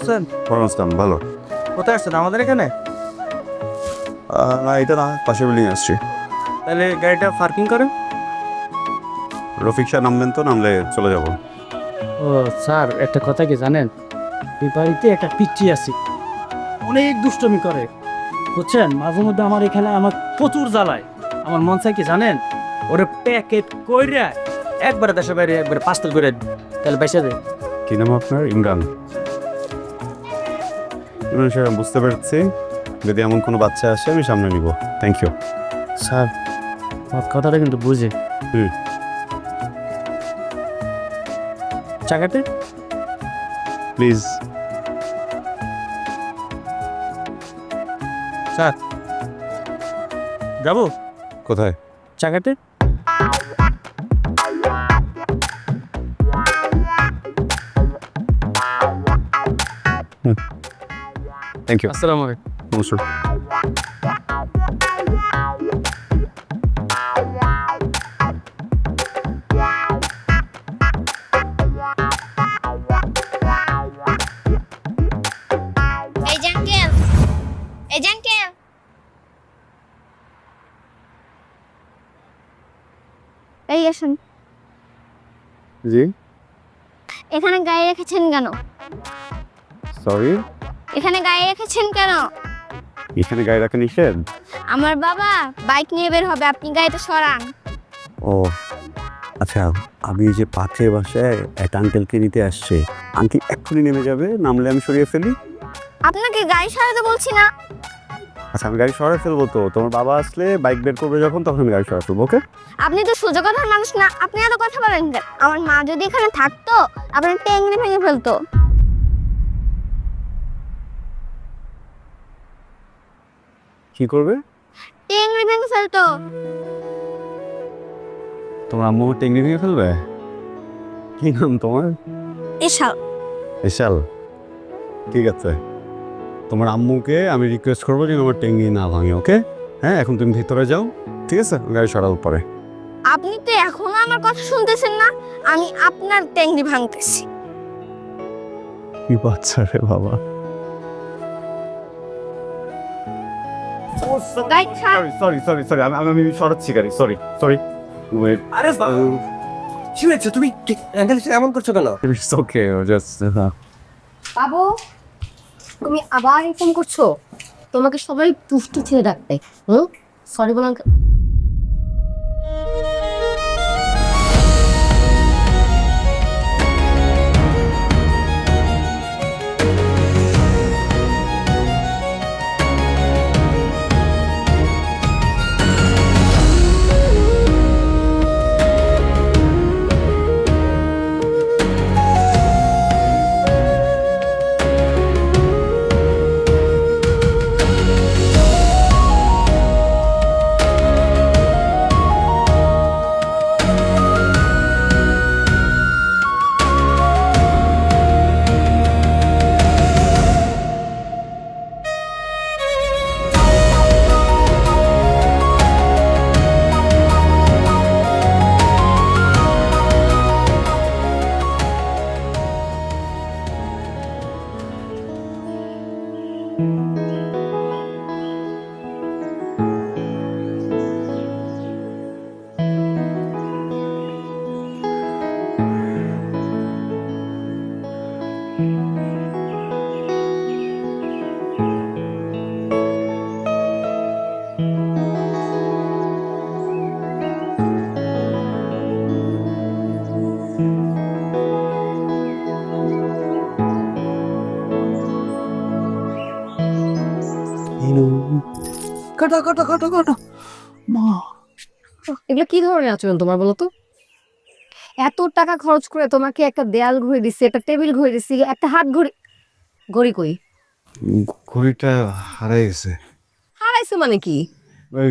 আছেন? আসসালাম, ভালো। কোথায় আসছেন? আমাদের এখানে? না, এটা না, পাশের বিল্ডিং আসছি। তাহলে গাড়িটা পার্কিং করেন। রফিক সাহেব নামবেন তো, নামলে চলে যাব। ও স্যার, একটা কথা কি জানেন, এই বাড়িতে একটা পিচ্চি আছে, অনেক দুষ্টমি করে বুঝছেন। মাঝে মধ্যে আমার এখানে আমার প্রচুর জ্বালায়। আমার মন চাই কি জানেন, ওরে প্যাকেট কইরা একবারে দেশের বাইরে একবারে পাঁচতেল করে দিন। তাহলে বেসে দেয়। কি নাম আপনার? ইমরান। ইমরান সাহেব, বুঝতে পারছি। যদি এমন কোনো বাচ্চা আসে আমি সামনে নিব। Thank you. স্যার, আমার কথাটা কিন্তু বুঝে। চাকাতে প্লিজ। স্যার যাবো কোথায়? চাকাতে। Thank you. আসসালামু আলাইকুম। নমস্কার। এই যে আঙ্কেল, এই যে আঙ্কেল, এই আসুন। জি, এখানে গাড়ি রেখেছেন কেন? সরি। এখানে গাড়ি রেখেছেন কেন? এখানে গাড়ি রাখা নিষেধ? আমার বাবা বাইক নিয়ে বের হবে, আপনি গাড়িটা সরান। ও আচ্ছা, আমি এই যে পাশে বাসায় একটা আঙ্কেলকে নিতে আসছে। আঙ্কেল এক্ষুনি নেমে যাবে, নামলে আমি সরিয়ে ফেলি। আপনাকে গাড়ি সরাতে বলছি না। আচ্ছা, আমি গাড়ি সরাই ফেলবো তো। তোমার বাবা আসলে বাইক বের করবে যখন, তখন আমি গাড়ি সরাই ফেলবো। ওকে? আপনি তো সোজা কথার মানুষ না, আপনি এত কথা বলেন কেন? আমার মা যদি এখানে থাকতো আপনার টেংরে ভেঙে ফেলতো। কি করবে? টেংরে ভেঙে ফেলতো। তোমার আম্মু টেঙ্গি ভেঙে ফেলবে? কি নাম তোমার? এসব বিশাল। ঠিক আছে, তোমার আম্মুকে আমি রিকোয়েস্ট করবো যে আমার টেঙ্গি না ভাঙে। ওকে? হ্যাঁ, এখন তুমি ভিতরে যাও। ঠিক আছে, গাড়ি সরাল পরে। আপনি তো এখনো আমার কথা শুনতেছেন না। আমি আপনার টেংরি ভাঙতেছি। কি বাচ্চা রে বাবা। গাড়ি ছাড়। সরি সরি সরি, আমি সরাচ্ছি গাড়ি। Sorry sorry. আরে কি হয়েছে? তুমি আঙ্কেল এমন করছো কেন? ইটস ওকে, জাস্ট বাবু, তুমি আবার এরকম করছো? তোমাকে সবাই দুষ্টু ছেলে ডাকবে। সরি বলাম। কাটা কাটা কাটা কাটা। মা, এগুলো কি ধরনের আচরণ তোমার বলো তো? এত টাকা খরচ করে তোমাকে একটা দেয়াল ঘড়ি দিছি, একটা টেবিল ঘড়ি দিছি, একটা হাত ঘড়ি। ঘড়ি কই? ঘড়িটা হারাই গেছে। হারাইছে মানে কি? ওই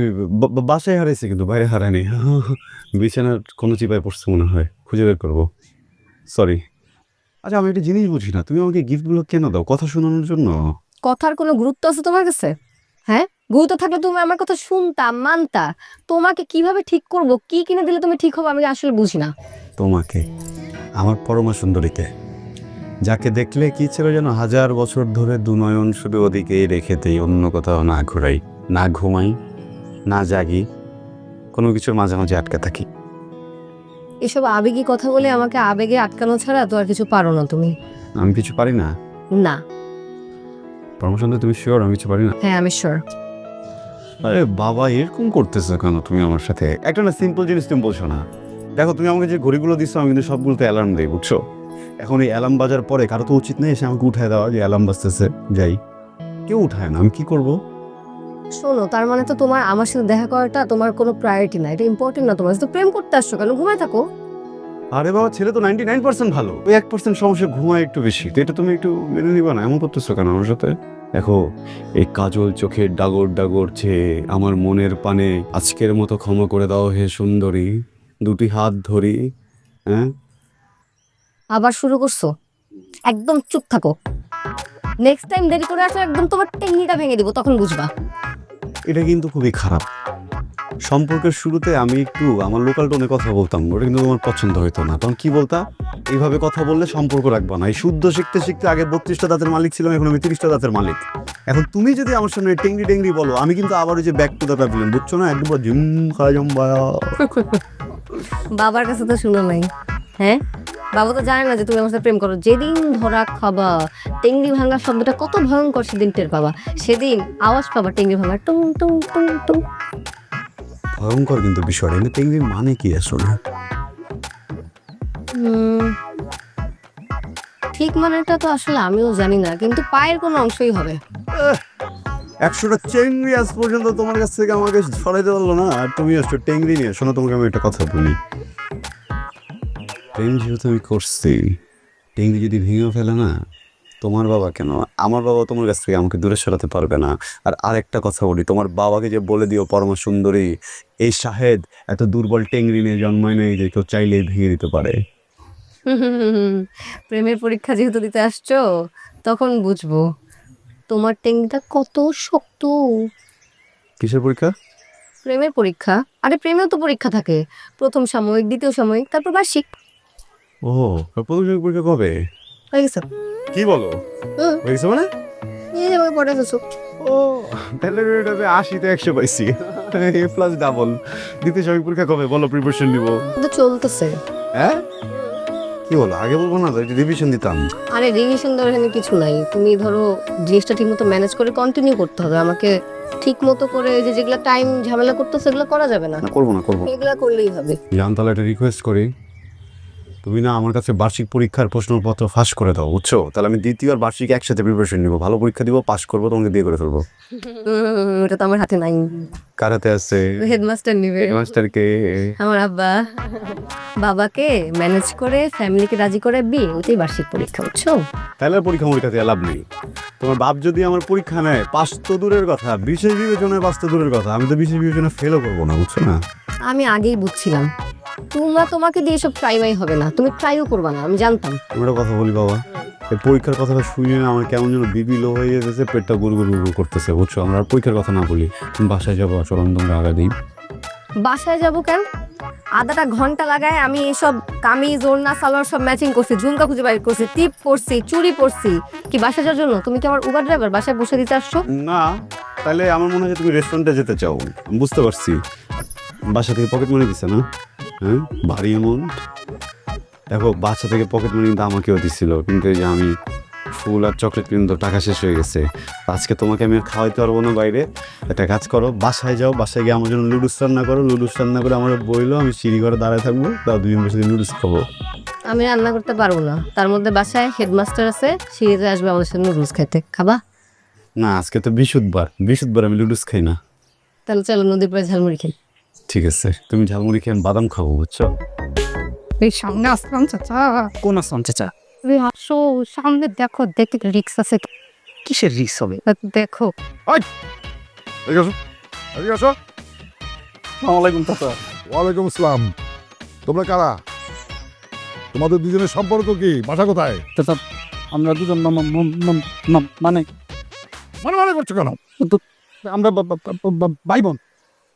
বাসায় হারাইছে, কিন্তু বাইরে হারায়নি। বিছানার কোনো চিপায় পড়ছে মনে হয়, খুঁজে বের করবো। সরি। আচ্ছা, আমি একটা জিনিস বুঝি না, তুমি আমাকে গিফটগুলো কেন দাও? কথা শোনানোর জন্য? কথার কোনো গুরুত্ব আছে তোমার কাছে? হ্যাঁ, গুরুত্ব থাকলে তুমি আমার কথা শুনতা, মানতা। তোমাকে কিভাবে ঠিক করব, কি কিনে দিলে তুমি ঠিক হবে, আমি আসলে বুঝি না। তোমাকে, আমার পরমা সুন্দরীকে। যাকে দেখলে কি ছিল যেন 1000 বছর ধরে দুনয়ন শুধু ওদিকেই রেখেতেই, অন্য কোথাও না ঘুরাই, না ঘুমাই, না জাগি, কোনো কিছুর মাঝামাঝি আটকে থাকি। এসব আবেগী কথা বলে আমাকে আবেগে আটকানো ছাড়া তো আর কিছু পারো না তুমি। আমি কিছু পারি না? না। প্রমোশন তো তুমি শিওর আমি কিছু পারি না? হ্যাঁ আমি শিওর। আরে বাবা এরকম করতেছো কেন তুমি আমার সাথে? একটা না সিম্পল জিনিস তুমি বলছো না। দেখো তুমি আমাকে যে ঘড়িগুলো দিচ্ছ আমি কিন্তু সবগুলোতে অ্যালার্ম দিই, বুঝছো? এখন এই অ্যালার্ম বাজার পরে কারো তো উচিত নেই এসে আমাকে উঠায় দেওয়া যে অ্যালার্ম বাজতেছে যাই। কেউ উঠায় না, আমি কি করব? শোনো, তার মানে তো তোমার আমার সাথে দেখা করাটা তোমার কোনো প্রায়োরিটি না, এটা ইম্পর্টেন্ট না তোমার। তো প্রেম করতে আসছো কেন? ঘুমায় থাকো। আরে বাবা ছেলে তো 99% ভালো, ওই 1% সমস্যা ঘুমায় একটু বেশি, তো এটা তুমি একটু মেনে নিবা না? এমন করতেছো কেন আমার সাথে? দেখো এই কাজল চোখের ডাগর ডাগর চেয়ে আমার মনের পানে আজকের মতো ক্ষমা করে দাও হে সুন্দরী, দুটি হাত ধরি। হ্যাঁ আবার শুরু করছো? একদম চুপ থাকো। নেক্সট টাইম দেরি করে আসলে একদম তোমার টেকনিকটা ভেঙে দিব, তখন বুঝবা। এটা কিন্তু খুবই খারাপ। সম্পর্কের শুরুতে আমি একটু আমার লোকাল টোনে কথা বলতাম, ওটা কিন্তু আমার পছন্দ হইতো না। তখন কি বলতা? এইভাবে কথা বললে সম্পর্ক রাখবা না। এই শুদ্ধ শিখতে শিখতে আগে 32টা দাঁতের মালিক ছিলাম, এখন আমি 30টা দাঁতের মালিক। এখন তুমি যদি আমার সামনে টেংরি টেংরি বলো, আমি কিন্তু আবার ওই যে ব্যাক টু দ্য প্যাভিলিয়ন, বুঝছো না? একদম জিম খাওয়া জম্বা। বাবার কাছে তো শুনো নাই? হ্যাঁ, বাবা তো জানে না যে তুমি আমার সাথে প্রেম করো। যেদিন ধরা খাবা, টেংরি ভাঙা শব্দটা কত ভয়ঙ্কর সেদিন টের পাবা। সেদিন আওয়াজ পাবা টেংরি ভাঙা, টুং টুং টুং টুং। ভয়ঙ্কর কিন্তু বিষয়টা। কিন্তু টেংরির মানে কি আসলে? ঠিক মানেটা তো আসলে আমিও জানি না, কিন্তু পায়ের কোনো অংশই হবে। 100টা চেংড়ি আজ পর্যন্ত তোমার কাছ থেকে আমাকে সরাইতে পারলো না, আর তুমি আসছো টেংরি নিয়ে। শোনো তোমাকে আমি একটা কথা বলি, প্রেম যেহেতু আমি করছি, টেংরি যদি ভেঙেও ফেলে না, তোমার বাবা কেন আমার বাবা তোমার কাছ থেকে আমাকে দূরে সরাতে পারবে না। আর আরেকটা কথা বলি, তোমার বাবাকে যে বলে দিও পরমা সুন্দরী এই শাহেদ এত দুর্বল টেংরি নিয়ে জন্মায় নেই যে কেউ চাইলেই ভেঙে দিতে পারে। প্রেমের পরীক্ষা যেহেতু দিতে আসছো, তখন বুঝবো তোমার টেংরিটা কত শক্ত। কিসের পরীক্ষা? প্রেমের পরীক্ষা। আরে প্রেমেও তো পরীক্ষা থাকে, প্রথম সাময়িক, দ্বিতীয় সাময়িক, তারপর বার্ষিক। ও প্রথম পরীক্ষা কবে? হয়ে গেছে। কি বলো? হয়ে গেছে মানে? এই যে আমাকে পড়ে গেছো। ও তাহলে 80-তে 100 পাইছি, এ প্লাস ডাবল। দ্বিতীয় সাময়িক পরীক্ষা কবে বলো? প্রিপারেশন নিব। তো চলতেছে। হ্যাঁ কি বলো? আগে বলবো না তো রিভিশন দিতাম। আরে রিভিশন দেওয়ার এখানে কিছু নাই। তুমি ধরো জিনিসটা ঠিক মতো ম্যানেজ করে কন্টিনিউ করতে হবে। আমাকে ঠিক মতো করে যে যেগুলো টাইম ঝামেলা করতে সেগুলো করা যাবে না। না করবো না, করবো। এগুলো করলেই হবে। জান তাহলে একটা রিকোয়েস্ট করি, তুমি না আমার কাছে বার্ষিক পরীক্ষার প্রশ্নপত্র ফাঁস করে দাও, বুঝছো? তাহলে আমি দ্বিতীয় আর বার্ষিক একসাথে প্রিপারেশন নিব, ভালো পরীক্ষা দিব, পাস করবো, তোমাকে দিয়ে করে ফেলবো। ওটা তো আমার হাতে নাই। কার হাতে আছে? হেডমাস্টার নিবে। মাস্টারকে? আমার আব্বা। বাবাকে ম্যানেজ করে ফ্যামিলিকে রাজি করে বিয়ে, ওটাই বার্ষিক পরীক্ষা, বুঝছো? তাহলে আর পরীক্ষা মরীক্ষা দিয়ে লাভ নেই। তোমার বাপ যদি আমার পরীক্ষা নেয়, পাস তো দূরের কথা, বিশেষ বিবেচনায় পাস তো দূরের কথা, আমি তো বিশেষ বিবেচনা ফেলও করবো না, বুঝছো না? আমি আগেই বুঝছিলাম তোমাকে দিয়ে সব ট্রাইমাই হবে না, তুমি ট্রাইও করবা না, আমি জানতাম। আমি একটা কথা বলি বাবা, এই পরীক্ষার কথাটা শুনে আমার কেমন যেন বিপি লো হয়ে যেতেছে, পেটটা গুড় গুড় গুড় করতেছে, বুঝছো? আমরা আর পরীক্ষার কথা না বলি, তুমি বাসায় যাবো, চলন তোমরা আগা দিই। বাসায় যাবো কেন? আধাটা ঘন্টা লাগায় আমি এসব কামিজ, ওড়না, সালোয়ার সব ম্যাচিং করছি, ঝুমকা খুঁজে বাইর করছি, টিপ পরছি, চুড়ি পরছি। কি বাসায় যাওয়ার জন্য? তুমি কি আমার উবার ড্রাইভার? বাসায় বসে দিতে আসছো? না, তাহলে আমার মনে হয় তুমি রেস্টুরেন্টে যেতে চাও। বুঝতে পারছি, বাসা থেকে পকেট মানি দিচ্ছে না? হ্যাঁ ভারী এমন। দেখো বাসা থেকে পকেট মানি কিন্তু আমাকেও দিচ্ছিল, কিন্তু এই যে আমি ফুল আর চকলেট কিন্তু টাকা শেষ হয়ে গেছে। আজকে তোমাকে আমি আর খাওয়াইতে পারবো না বাইরে। একটা কাজ করো, বাসায় যাও, বাসায় গিয়ে আমার জন্য লুডুস রান্না করো, লুডুস রান্না করে আমার বইলো, আমি সিঁড়ি ঘরে দাঁড়ায় থাকবো, তাও দুজন বসে লুডুস খাবো। আমি রান্না করতে পারবো না, তার মধ্যে বাসায় হেডমাস্টার আছে, সিঁড়িতে আসবে আমাদের সাথে নুডলস খাইতে। খাবা? না আজকে তো বৃহস্পতিবার আমি লুডুস খাই না। তাহলে চলো নদীর পাড়ে ঝালমুড়ি খাই। ঠিক আছে, তুমি ঝালমুড়ি খেয়ে আমি বাদাম খাবো, বুঝছো? এই সামনে আসলাম চাচা। কোন আসলাম চাচা? তুমি আসো সামনে, দেখো দেখতে রিক্স আছে। কিসের রিক্স হবে? দেখো। আসসালামাইকুম চাচা। ওয়ালাইকুম আসসালাম। তোমরা কারা? তোমাদের দুজনের সম্পর্ক কি? বাসা কোথায়? চাচা আমরা দুজন মানে মানে মানে করছো কেন? আমরা ভাই বোন।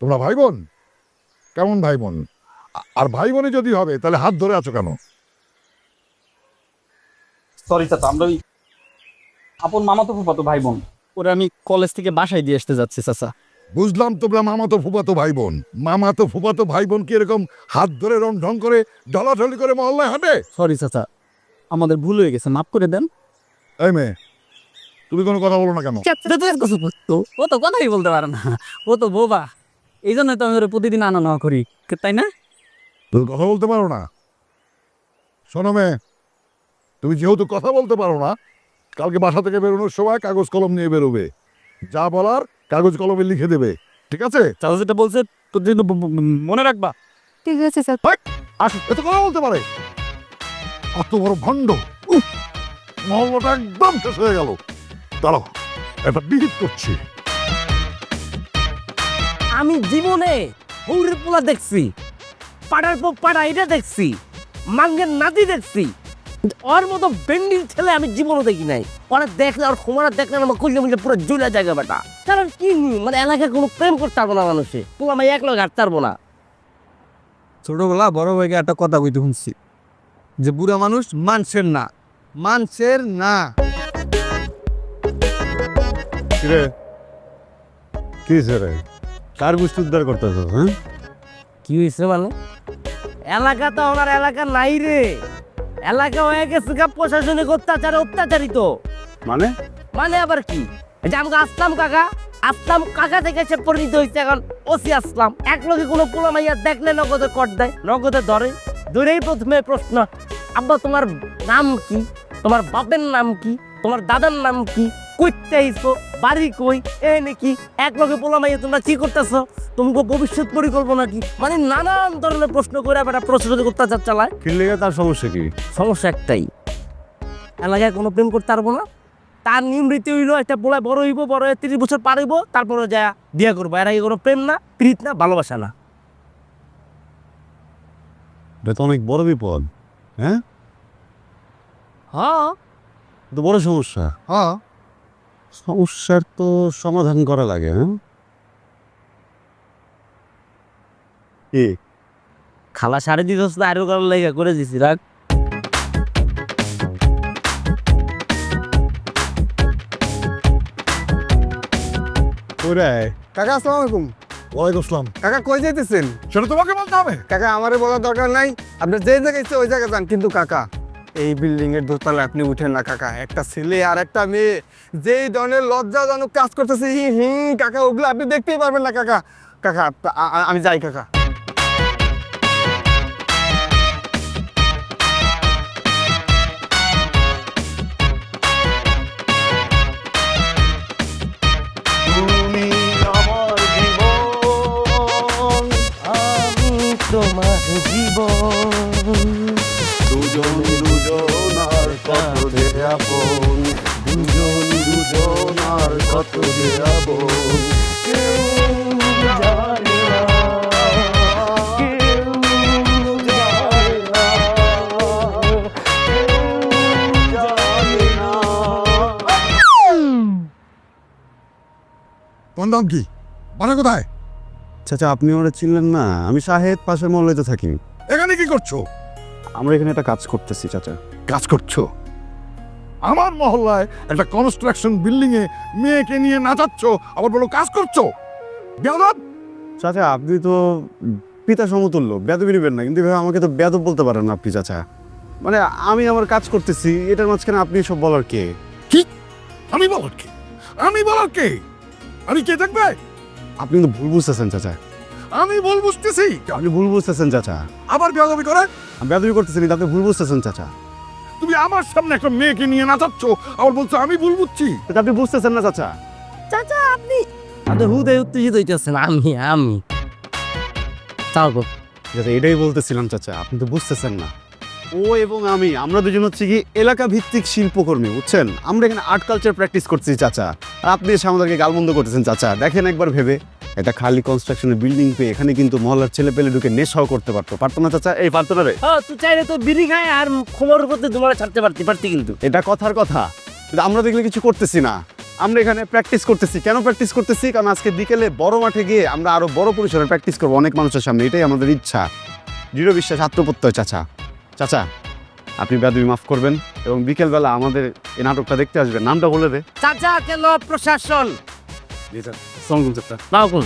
তোমরা ভাই বোন? কেমন ভাই বোন? আর ভাই বোনে যদি হবে তাহলে হাত ধরে আছো কেন? সরি চাচা, আমরা ওই আপন মামাতো ফুফাতো ভাই বোন। ওরা আমি কলেজ থেকে বাসায় দিয়ে আসতে যাচ্ছি চাচা। বুঝলাম তোমরা মামাতো ফুফাতো ভাই বোন। মামাতো ফুফাতো ভাই বোন কি এরকম হাত ধরে রং ঢং করে ঢলাঢলি করে মহল্লায় হাঁটে? সরি চাচা, আমাদের ভুল হয়ে গেছে, মাফ করে দেন। এই মেয়ে, তুমি কোনো কথা বলো না কেন? ও তো কথাই বলতে পারে না, ও তো বোবা, এই জন্য তো আমি ওরে প্রতিদিন আনা নেওয়া করি, তাই না? তুমি কথা বলতে পারো না? শোনো মেয়ে, তুমি যেহেতু কথা বলতে পারো না, কালকে বাসা থেকে বেরোনোর সময় কাগজ কলম নিয়ে বেরোবে। যা বলার কাগজ কলমে লিখে দেবে, ঠিক আছে? চাচা যেটা বলছে তোর জন্য মনে রাখবা। ঠিক আছে স্যার। এত কথা বলতে পারে? কত বড় ভণ্ড! উফ, মহল্লাটা একদম শেষ হয়ে গেল। দাঁড়াও, একটা বিহিত করছি। আমি জীবনে হৌরের পোলা দেখছি, পাড়ার পর পাড়া এটা দেখছি, মাঙ্গের নাতি দেখছি, ওর মতো বেন্ডির ছেলে আমি জীবনও দেখি নাই। ওরা দেখলে আর খোমারা দেখলে আমার কইলে মিলে পুরো জুলা জায়গা বেটা। কারণ কি মানে এলাকায় কোনো প্রেম করতে পারবো না মানুষে, পোলা আমি এক লোক হাঁটতে পারবো না। ছোটবেলা বড় ভাইকে একটা কথা কইতে শুনছি যে বুড়া মানুষ মানুষের না, মানুষের না। কিরে কি রে, কার গোষ্ঠী উদ্ধার করতেছ? হ্যাঁ, কি হয়েছে মানে? এলাকা তো আমার এলাকা নাই রে, এলাকা হয়ে গেছে প্রশাসনিক অত্যাচারে অত্যাচারিত। মানে মানে আবার কি? এই যে আমাকে আসলাম কাকা থেকে সে পরিণত হয়েছে এখন ওসি আসলাম। এক লোকে কোনো পোলা মাইয়া দেখলে নগদে কট দেয়, নগদে ধরেই প্রথমে প্রশ্ন, আব্বা তোমার নাম কি, তোমার বাপের নাম কি, তোমার দাদার নাম কি, কইতে আইছো, বাড়ি কই, এ নাকি এক লোকে পোলা মাইয়া তোমরা কি করতেছো, তোমাকে ভবিষ্যৎ পরিকল্পনা কি, মানে নানান ধরনের প্রশ্ন করে একটা প্রশাসনিক অত্যাচার চালায়। কি লেগে তার সমস্যা কি? সমস্যা একটাই, এলাকায় কোনো প্রেম করতে পারবো না। তার নিয়ম রীতি হইলো একটা পোলায় বড় হইব, বড় হয়ে 30 বছর পার হইব, তারপরে যা বিয়ে করবো। এর আগে কোনো প্রেম না, প্রীত না, ভালোবাসা না। এটা তো অনেক বড় বিপদ। হ্যাঁ, হ্যাঁ তো বড় সমস্যা। হ্যাঁ, সমস্যার তো সমাধান করা লাগে। হ্যাঁ, কি খালা সাড়ে দিস না, আরো কারোর লেগে করে দিছি, রাখ। কাকা আসসালামু আলাইকুম। ওয়ালাইকুম আসসালাম। কাকা কই যাইতেছেন? সেটা তোমাকে বলতে হবে। কাকা আমারে বলার দরকার নাই, আপনি যে জায়গায় ইচ্ছে ওই জায়গায় যান। কিন্তু কাকা এই বিল্ডিং এর দোতলায় আপনি উঠেন না কাকা। একটা ছেলে আর একটা মেয়ে যেই ধরনের লজ্জাজনক কাজ করতেছে, কাকা ওগুলো আপনি দেখতেই পারবেন না কাকা। কাকা আমি যাই কাকা। তোমার জীবন দুজন দুজনার কত যে আপন, দুজন দুজনার কত যে আপন। তোমার নাম কি? বাসা কোথায়? চাচা আপনি ওরা চিনলেন না? আমি শাহেদ, পাশের মহল্লাতে থাকি। এখানে কি করছো? আমরা এখানে একটা কাজ করতেছি চাচা। কাজ করছো? আমার মহল্লায় একটা কনস্ট্রাকশন বিল্ডিং এ মেয়েকে নিয়ে নাচাচ্ছ, আবার বলো কাজ করছো? বেয়াদব! চাচা আপনি তো পিতা সমতুল্য, বেদবি নেবেন না। কিন্তু এভাবে আমাকে তো বেদব বলতে পারেন না আপনি চাচা। মানে আমি আমার কাজ করতেছি, এটার মাঝখানে আপনি সব বলার কে? কি? আমি বলার কে? আমি বলার কে? আমি কে দেখবে? আপনি কিন্তু ভুল বুঝতেছেন চাচা। আমি বল বুঝতেছি, আপনি ভুল বুঝতেছেন চাচা। আবার বেয়াদবি করে? আমি বেদবি করতেছেন, কিন্তু আপনি ভুল বুঝতেছেন চাচা। তুমি আমার সামনে একটা মেয়েকে নিয়ে নাচাচ্ছ, আবার বলছো আমি ভুল বুঝছি। এটা আপনি বুঝতেছেন না চাচা। চাচা আপনি হুদে উত্তেজিত হইতেছেন। আমি তাও গো চাচা এটাই বলতেছিলাম চাচা, আপনি তো বুঝতেছেন না। ও এবং আমরা দুজন হচ্ছে কি এলাকা ভিত্তিক শিল্পকর্মী, বুঝছেন? আমরা এখানে আর্ট কালচার প্র্যাকটিস করছি চাচা, আর আপনি এসে আমাদেরকে গালমন্দ করতেছেন চাচা। দেখেন একবার ভেবে, এটা খালি কনস্ট্রাকশনের বিল্ডিং পেয়ে এখানে কিন্তু মহল্লার ছেলে পেলে ঢুকে নেশাও করতে পারতো না চাচা? এই পারতো না রে? তুই চাইলে তো বিড়ি খায় আর খবরের প্রতি তোমার ছাড়তে পারতি কিন্তু। এটা কথার কথা, কিন্তু আমরা দেখলে কিছু করতেছি না। আমরা এখানে প্র্যাকটিস করতেছি। কেন প্র্যাকটিস করতেছি? কারণ আজকে বিকেলে বড় মাঠে গিয়ে আমরা আরো বড় পরিসরে প্র্যাকটিস করবো অনেক মানুষের সামনে। এটাই আমাদের ইচ্ছা, দৃঢ় বিশ্বাস, আত্মপ্রত্যয় চাচা। চাচা আপনি বেয়াদবি মাফ করবেন এবং বিকেলবেলা আমাদের এই নাটকটা দেখতে আসবেন। নামটা বলে দে। চাচা কেন প্রশাসন সংযুক্তা নাও কোন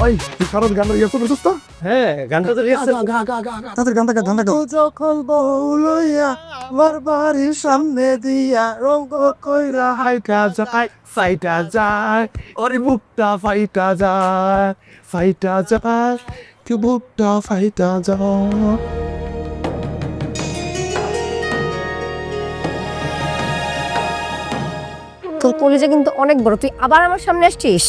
ওই তুই সারা গানটা ইয়ে করছিস তো? হ্যাঁ গানটা তো রিহার্সাল তাদের গানটা যখন বউ লইয়া আমার বাড়ির সামনে দিয়া রঙ্গ কইরা হাইটা যায় ফাইটা যায় ওরে বুকটা ফাইটা যায় ফাইটা যায় কি বুকটা ফাইটা যায়। তোর কলেজে কিন্তু অনেক বড়, তুই আবার আমার সামনে আসছিস।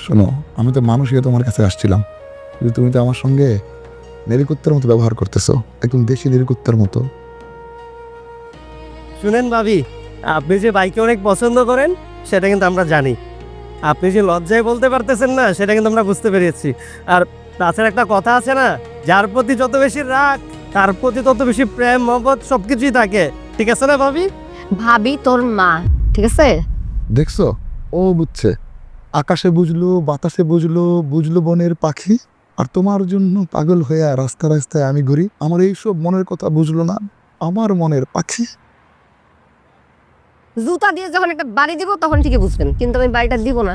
শোনো, আমি তো মানুষ হয়ে তোমার কাছে আসছিলাম, কিন্তু তুমি তো আমার সঙ্গে নেরিকুত্তার মতো ব্যবহার করতেছো, একদম দেশি নেরিকুত্তার মতো। শুনেন ভাবি, আপনি যে বাইকে অনেক পছন্দ করেন সেটা কিন্তু আমরা জানি। আপনি যে লজ্জায় বলতে পারতেছেন না সেটা কিন্তু আমরা বুঝতে পেরেছি। আর তাছাড়া একটা কথা আছে না, যার প্রতি যত বেশি রাগ তার প্রতি তত বেশি প্রেম মহব্বত সবকিছুই থাকে। ঠিক আছে না ভাবি? ভাবি তোর মা, ঠিক আছে? দেখছো, ও বুঝছে, আকাশে বুঝলো, বাতাসে বুঝলো, বুঝলো বনের পাখি। আর তোমার জন্য পাগল হয়ে রাস্তা রাস্তায় আমি ঘুরি, আমার এইসব মনের কথা বুঝলো না আমার মনের পাখি। জুতা দিয়ে যখন একটা বাড়ি দিব তখন ঠিকই বুঝবেন, কিন্তু আমি বাড়িটা দিব না।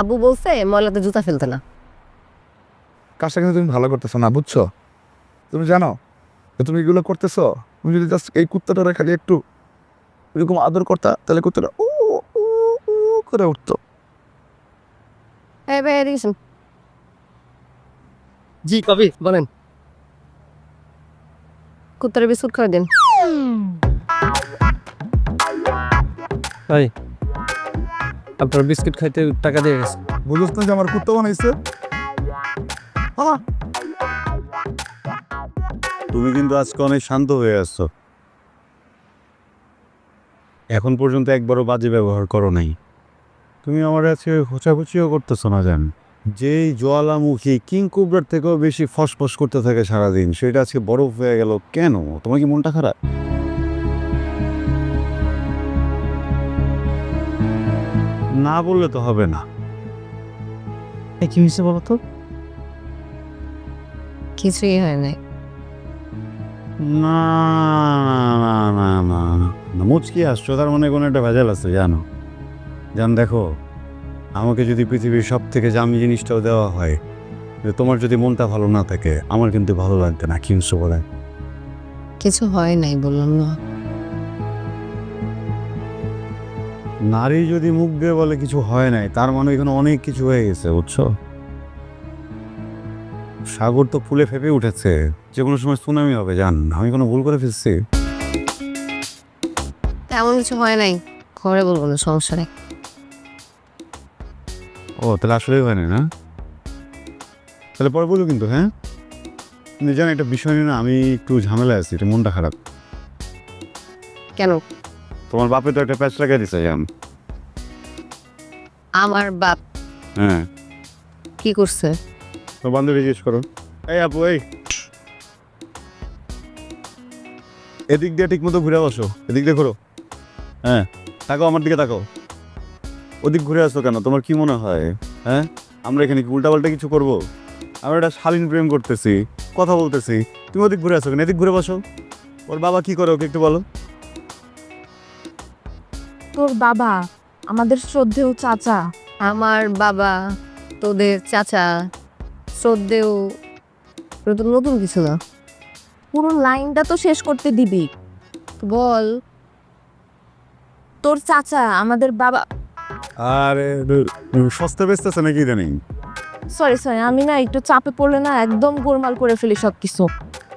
আব্বু বলছে ময়লাতে জুতা ফেলতে না। কাজটা কিন্তু তুমি ভালো করতেছো না, বুঝছো? তুমি জানো যে তুমি এগুলো করতেছো, তুমি যদি জাস্ট এই কুত্তাটা খালি একটু এরকম আদর করতা, তাহলে কুত্তাটা ও ও ও করে উঠতো। এই ভাই এদিকে শোন। জি ভাবি বলেন। কুত্তারে বিস্কুট খাওয়া দিন। ভাই আপনার বিস্কিট খাইতে টাকা দিয়ে গেছে। বুঝোস না যে আমার কুত্তা বানাইছে? তুমি কিন্তু আজকে অনেক শান্ত হয়ে আসছো। এখন পর্যন্ত একবারও বাজে ব্যবহার করো নাই। তুমি আমার আজকে খোঁচাখুচিও করতেছো না জান। যেই জ্বালামুখী কিংকুবরার থেকেও বেশি ফসফস করতে থাকে সারাদিন, সেটা আজকে বরফ হয়ে গেল কেন? তোমার কি মনটা খারাপ? না বললে তো হবে না। কি হয়েছে বলো তো? কিছুই হয় নাই। না না না না না, মুচকি আসছো, তার মানে কোনো একটা ভেজাল আছে জানো। জান দেখো, আমাকে যদি পৃথিবীর সব থেকে দামি জিনিসটাও দেওয়া হয়, তোমার যদি মনটা ভালো না থাকে আমার কিন্তু ভালো লাগবে না। কিনছো বলে কিছু হয় নাই বললাম না। নারী যদি মুখ দিয়ে বলে কিছু হয় নাই, তার মানে এখানে অনেক কিছু হয়ে গেছে, বুঝছো? সাগর তো ফুলে ফেপে উঠেছে, যে কোনো সময় সুনামি হবে জান। আমি কোনো ভুল করে ফেলছি? তেমন কিছু হয় নাই, ঘরে বলবো না, সমস্যা নেই। ও তাহলে আসলেই হয় না? তাহলে পরে বলো কিন্তু। হ্যাঁ, কিন্তু জান একটা বিষয় নিয়ে না আমি একটু ঝামেলা আছি, এটা মনটা খারাপ। কেন? তোমার বাপে তো একটা প্যাচ লাগাই দিছে জান। আমার বাপ হ্যাঁ, কি করছে? তো বান্ধবী জিজ্ঞেস করো। এই আপু, এই এদিক দিয়ে ঠিক মতো ঘুরে বসো, এদিক দিয়ে ঘুরো। হ্যাঁ, তাকাও আমার দিকে, তাকাও। ওদিক ঘুরে আসো কেন? তোমার কি মনে হয় হ্যাঁ আমরা এখানে কি উল্টাপাল্টা কিছু করব? আমরা একটা শালীন প্রেম করতেছি, কথা বলতেছি, তুমি ওদিক ঘুরে আসো কেন? এদিক ঘুরে বসো। ওর বাবা কি করে ওকে একটু বলো। তোর বাবা আমাদের শ্রদ্ধেয় চাচা। আমার বাবা তোদের চাচা, শ্রদ্ধেয়, এটা তো নতুন কিছু না। পুরো লাইনটা তো শেষ করতে দিবি। বল। তোর চাচা আমাদের বাবা। আরে সস্তা বেচতেছে নাকি জানি। সরি আমি না একটু চাপে পড়লে না একদম গোলমাল করে ফেলি সব কিছু।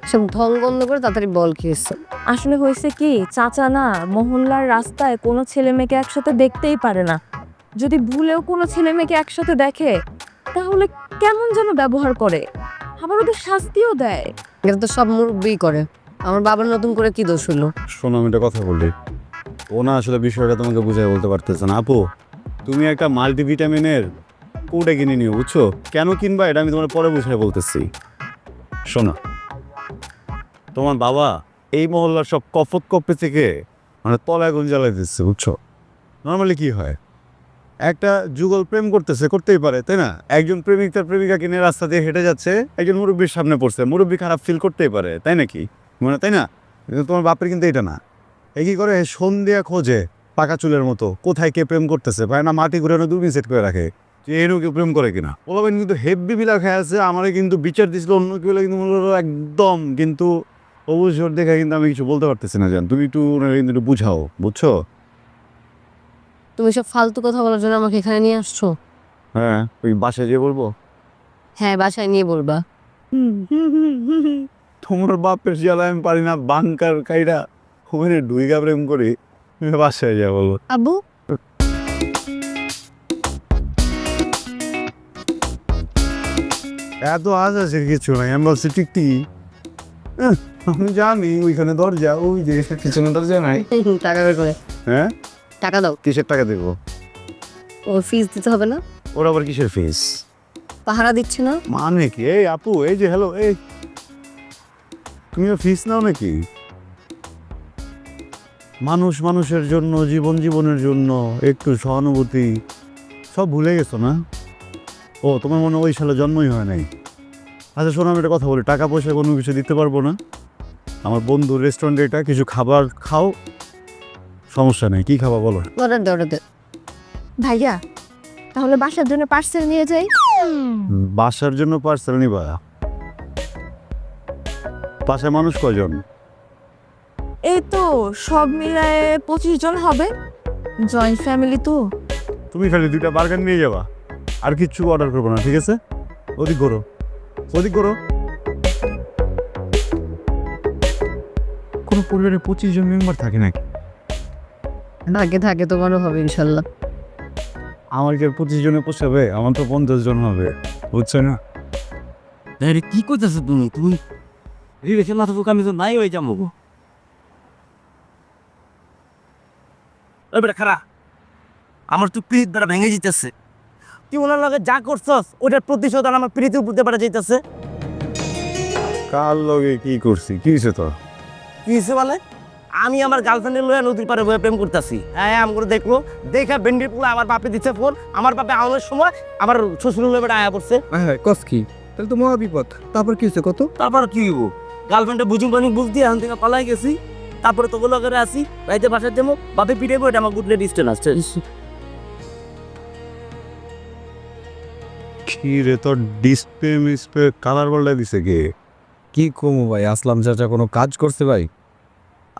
সব ঢং বন্ধ করে তাড়াতাড়ি বল কি হয়েছে। আসলে হয়েছে কি, চাচা না মহল্লার রাস্তায় কোনো ছেলে মেয়েকে একসাথে দেখতেই পারে না। যদি ভুলেও কোনো ছেলে মেয়েকে একসাথে দেখে তাহলে কেমন যেন ব্যবহার করে, আবার ওদের শাস্তিও দেয়। এটা তো সব মুরব্বী করে, আমার বাবার নতুন করে কি দোষ হলো? শোনো, আমি একটা কথা বলি। ও না আসলে বিষয়টা তোমাকে বুঝাই বলতে পারতেছে না। আপু, তুমি একটা মাল্টিভিটামিনের কোটা কিনে নিও, বুঝছো? কেন কিনবা এটা আমি তোমার পরে বুঝাই বলতেছি। শোনো, তোমার বাবা এই মহল্লার সব কপত কপে থেকে মানে তলায় গুণ জ্বালাই দিচ্ছে, বুঝছো? নর্মালি কি হয়, একটা যুগল প্রেম করতেছে, করতেই পারে, তাই না? একজন প্রেমিক তার প্রেমিকাকে নিয়ে রাস্তা দিয়ে হেঁটে যাচ্ছে, একজন মুরব্বীর সামনে পড়ছে, মুরব্বী খারাপ ফিল করতেই পারে, তাই নাকি? মানে তাই না? কিন্তু তোমার বাপের কিন্তু এটা না। এ কি করে, সন্ধ্যা খোঁজে পাকা চুলের মতো কোথায় কে প্রেম করতেছে, পায় না মাটি ঘুরানো দূরবীন সেট করে রাখে যে এরও কেউ প্রেম করে কিনা। বলবেন কিন্তু হেভি বিলা খেয়ে আছে, আমারে কিন্তু বিচার দিছিল অন্য কেউ, কিন্তু একদম কিন্তু অবসর দেখে কিন্তু আমি কিছু বলতে পারতেছি না। জান তুমি একটু ওনাকে কিন্তু একটু বুঝাও, বুঝছো? তুমি সব ফালতু কথা বলার জন্য আমাকে এখানে নিয়ে আসছো? হ্যাঁ, ওই বাসায় যেয়ে বলবো। হ্যাঁ, বাসায় নিয়ে বলবা। তোমার বাপের জ্বালা আমি পারি না, বাংকার কাইরা ওখানে ডুইগা প্রেম করি, বাসায় যা বলবো। আব্বু, এত আজ আছে কিছু নাই, আমি বলছি টিকটি। আমি জানি ওইখানে দরজা, ওই যে পিছনে দরজা নাই। টাকা বের করে। হ্যাঁ, টাকা দাও। কিসের টাকা দেবো? ও ফিস দিতে হবে না? ওর আবার কিসের ফিস? পাহারা দিচ্ছে না? মানে কি? এই আপু, এই যে হ্যালো, এই তুমিও ফিস নাও নাকি? মানুষ মানুষের জন্য, জীবন জীবনের জন্য একটু সহানুভূতি সব ভুলে গেছো না? ও তোমার মনে ওই সালে জন্মই হয় নাই। আচ্ছা শোনো, আমি একটা কথা বলি, টাকা পয়সা কোনো কিছু দিতে পারবো না। আমার বন্ধুর রেস্টুরেন্টে এটা কিছু খাবার খাও, সমস্যা নেই। কি খাবা বলো? অর্ডার দে, অর্ডার দে। ভাইয়া, তাহলে বাসার জন্য পার্সেল নিয়ে যাই। বাসার জন্য পার্সেল নিবা? বাসায় মানুষ কয়জন? এই তো সব মিলায়ে 25 জন হবে, জয়েন্ট ফ্যামিলি তো। তুমি খালি 2টা বার্গার নিয়ে যাবা, আর কিচ্ছু অর্ডার করবো না, ঠিক আছে? ওদিক করো, ওদিক করো। কোনো পরিবারে 25 জন মেম্বার থাকে নাকি? থাকে থাকে, তোমারও হবে ইনশাল্লাহ। আমার কি আর 25 জনে পোষাবে? আমার তো 50 জন হবে, বুঝছো না? আরে কি করতেছো তুমি? তুমি রিলেশন না থাকুক, আমি তো নাই হয়ে যাবো। ওই বেটা খারা, আমার তো পিঠ দ্বারা ভেঙে যেতেছে। তুই ওনার লগে যা করছস ওটার প্রতিশোধ আর আমার পিড়িতে উপর পারে যেতেছে। কার লগে কি করছি? কি হয়েছে তো? কি হয়েছে বলে? আমি আমার গার্লফ্রেন্ডের লয়ে নদীর পারে বয়ে প্রেম করতেছি। হ্যাঁ, আমি করে দেখলো, দেখা ভেন্ডির পুলো আমার বাপে দিচ্ছে ফোন। আমার বাপে আওয়ানোর সময় আমার শ্বশুর লয়ে বেটা আয়া পড়ছে। হ্যাঁ, কস কি? তাহলে তো মহা বিপদ। তারপর কি হয়েছে কত? তারপর কি হইব? গার্লফ্রেন্ডে বুঝুম পানি বুঝতে এখন থেকে পালাই গেছি। তারপরে তো গুলো করে আসি, বাড়িতে বাসার দেবো, বাপে পিড়েবো, এটা আমার গুডলে ডিস্টেন্স আসছে। কি রে, তোর ডিসপ্লে কালার বলটা দিছে কে? কি কমু ভাই, আসলাম চাচা কোনো কাজ করছে ভাই?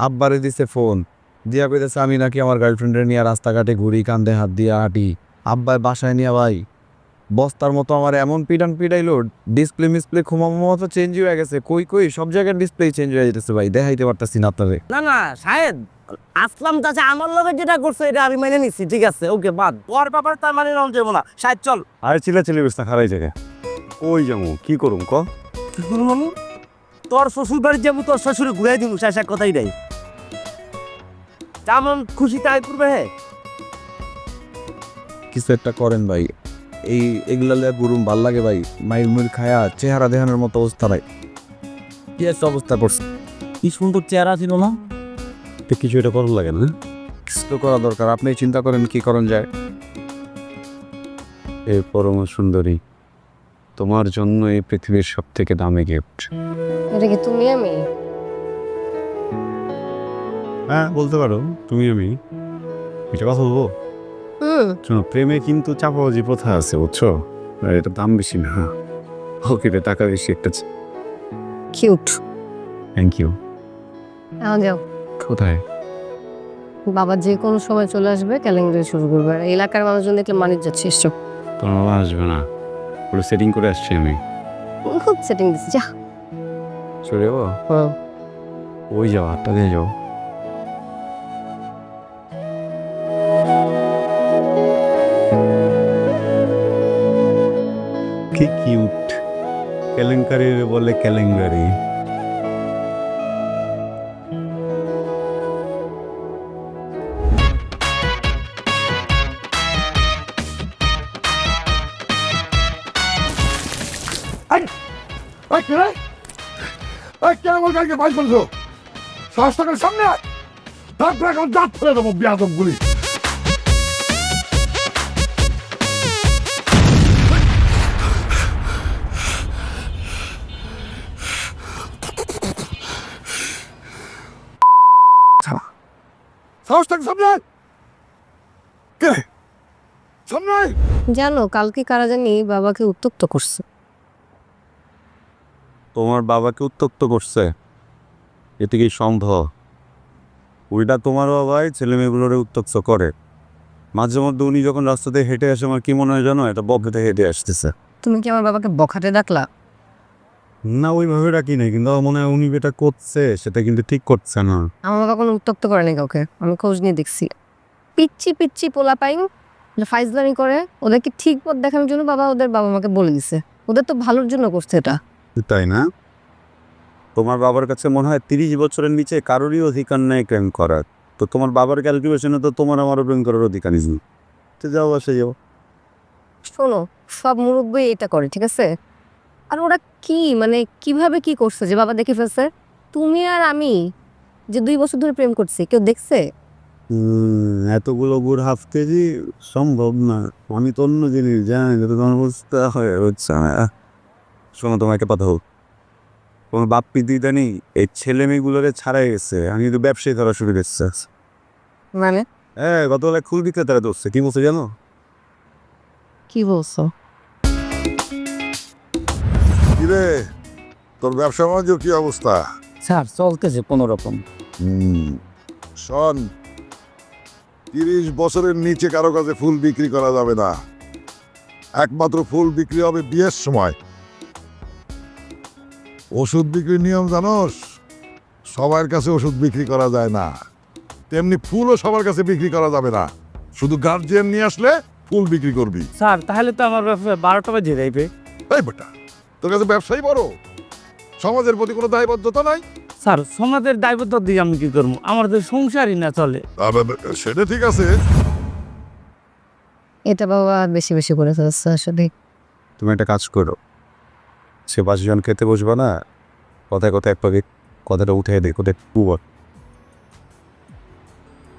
আব্বারে দিছে ফোন দিয়া কইতেছে আমি নাকি আমার গার্লফ্রেন্ডের নিয়ে রাস্তাঘাটে ঘুরি, কান্দে হাত দিয়ে হাঁটি। আব্বাই বাসায় নিয়ে ভাই বস্তার মতো আমার এমন পিটান পিটাইলো, ডিসপ্লে মিসপ্লে খুমামো মতো চেঞ্জ হয়ে গেছে। কই কই সব জায়গায় ডিসপ্লে চেঞ্জ হয়ে যেতেছে ভাই, দেখাইতে পারতাছি না আপনারে। না না শাহেদ, আসলাম চাচা আমার লগে যেটা করছে এটা আমি মেনে নিচ্ছি, ঠিক আছে, ওকে বাদ। তোর ব্যাপারে তার মানে নাম যাবো না। শাহেদ চল। আরে চিল্লা চিল্লি বেশ না, খারাই জায়গায় ওই যাবো, কি করুম ক? কি করবো মামু? তোর শ্বশুর বাড়ি যাবো, তোর শ্বশুরে ঘুরাই দিব, শেষ এক কথাই নাই। তেমন খুশি তাই করবে। হ্যাঁ, কিছু একটা করেন ভাই, এই এগুলা গুরুম ভাল লাগে ভাই। মাইর মুর খায়া চেহারা দেখানোর মতো অবস্থা ভাই, কি একটা অবস্থা করছে। কি সুন্দর চেহারা ছিল না? তো কিছু এটা করার লাগে না? কিছু তো করা দরকার, আপনি চিন্তা করেন কি করণ যায়। এ পরম সুন্দরী, তোমার জন্য এই পৃথিবীর সব থেকে দামি গিফট। এটা কি তুমি আমি? হ্যাঁ বলতে পারো, তুমি আমি। এটা কথা বলবো? শোনো, প্রেমে কিন্তু চাপাবাজি প্রথা আছে, বুঝছো? আর এটা দাম বেশি না। ওকে রে, টাকা বেশি একটা। কিউট। Thank you. এখন যাও। কোথায়? বাবা যে কোনো সময় চলে আসবে, ক্যালেন্ডারে শুরু করবে। আর এলাকার মানুষজন দেখলে মানিয়ে যাচ্ছে, এসব তোমার বাবা আসবে না, পুরো সেটিং করে আসছি আমি। খুব সেটিং দিচ্ছি। যা। চলে যাবো? ওই যাও, 8টা দিয়ে যাও। কি কিউট, কেলেঙ্কারি বলে কেলেঙ্কারি। আমার গাড়িকে বাইক বলছো, সাহস থাকার সামনে তারপরে এখন দাঁত ফেলে দেবো বিয়াদব গুলি। সাহস থাক সামনে আয়। কে সামনে আয়। জানো কালকে কারা জানি বাবাকে উত্তক্ত করছে। তোমার বাবাকে উত্তক্ত করছে? এতে কি সম্ভব? ওইটা তোমার বাবাই ছেলে মেয়েগুলোরে উত্তক্ত করে। মাঝে মধ্যে উনি যখন রাস্তাতে হেঁটে আসে আমার কি মনে হয় জানো, এটা বকেতে হেঁটে আসতেছে। তুমি কি আমার বাবাকে বখাটে ডাকলা? না ওইভাবে রাখি নাই, কিন্তু আমার মনে হয় উনি যেটা করছে সেটা কিন্তু ঠিক করছে না। আমার বাবা কোনো উত্তক্ত করেনি কাউকে, আমি খোঁজ নিয়ে দেখছি। পিচ্ছি পিচ্ছি পোলা পাইন ফাইজলামি করে, ওদেরকে ঠিক পথ দেখানোর জন্য বাবা ওদের বাবা মাকে বলে দিছে। ওদের তো ভালোর জন্য করছে এটা। তাই না? তোমার বাবার কাছে মনে হয় 30 বছরের নিচে কারোরই অধিকার নেই প্রেম করার। তো তোমার বাবার ক্যালকুলেশনে তো তোমার আমারও প্রেম করার অধিকার নেই। তো যাও বাসে যাও। শোনো, সব মুরব্বী এটা করে, ঠিক আছে? আর ওরা কি মানে কিভাবে কি করছে যে বাবা দেখে ফেলছে? তুমি আর আমি যে 2 বছর ধরে প্রেম করছি, কেউ দেখছে? এতগুলো গুড় হাফ কেজি সম্ভব না। আমি তো অন্য জিনিস জানি, তো তোমার বুঝতে হয়ে হচ্ছে না। শোনো তোমাকে কথা হোক, তোমার বাপ পিদিটা নেই এই ছেলে মেয়েগুলোরে ছাড়াই গেছে। আমি কিন্তু ব্যবসায়ী ধরা শুরু করছে। মানে হ্যাঁ, গতবেলা খুল বিক্রেতারা ধরছে। কি বলছে জানো? কি বলছো? কিরে তোর ব্যবসা বাণিজ্য কি অবস্থা? স্যার চলতেছে কোনো রকম। শোন, 30 বছরের নিচে কারো কাছে ফুল বিক্রি করা যাবে না। একমাত্র ফুল বিক্রি হবে বিয়ের সময়। ওষুধ বিক্রির নিয়ম জানোস? সবার কাছে ওষুধ বিক্রি করা যায় না, তেমনি ফুলও সবার কাছে বিক্রি করা যাবে না। শুধু গার্জিয়ান নিয়ে আসলে ফুল বিক্রি করবি। স্যার তাহলে তো আমার 12টা বাজে যাইবে। এই বেটা, তোর কাছে ব্যবসায়ী বড়, সমাজের প্রতি কোনো দায়বদ্ধতা নাই। স্যার সমাজের দায়বদ্ধ দিয়ে আমি কি করবো? আমার তো সংসারই না চলে। সেটা ঠিক আছে। এটা বাবা বেশি বেশি করে ফেলছে আসলে। তুমি একটা কাজ করো, সে 5 জন খেতে বসবা না, কথায় কথায় এক পাকে কথাটা উঠে দেখো দেখো।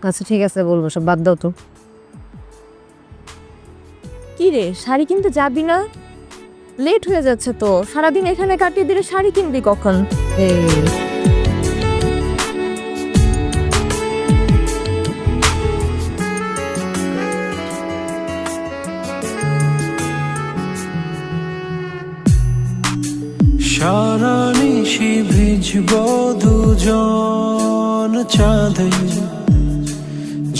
আচ্ছা ঠিক আছে, বলবো, সব বাদ দাও তো। কি রে, শাড়ি কিনতে যাবি না? লেট হয়ে যাচ্ছে তো, সারাদিন এখানে কাটিয়ে দিলে শাড়ি কিনবি কখন? এই সারা নিশি ভিজব দুজন চাঁদে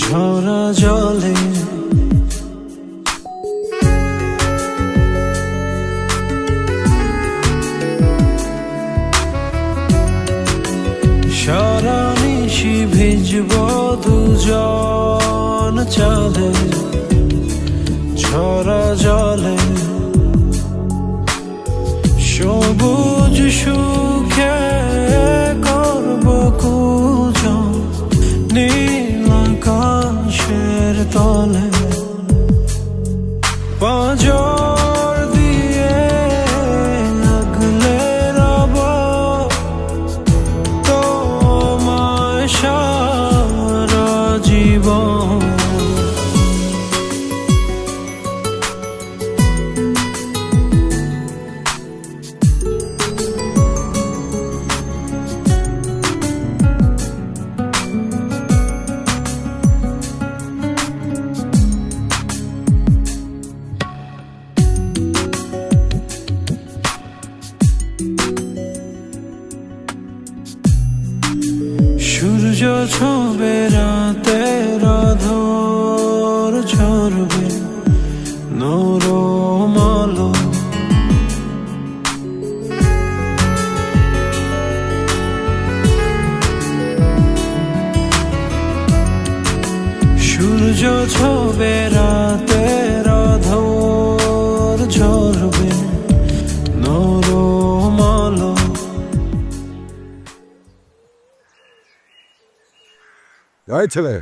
ঝরা জলে, সারা নিশি ভিজব দুজন চাঁদে ঝরা জলে, সবুজ সুখে করব কুজন নীল আকাশের তলে, পাঁজর দিয়ে আগলে রব তোমায় সারা জীবন। সূর্য ছবে রাতের আঁধর ঝরবে নরম আলো, সূর্য ছবে রাতের আঁধর ঝরবে নরম আলো। এই ছেলে,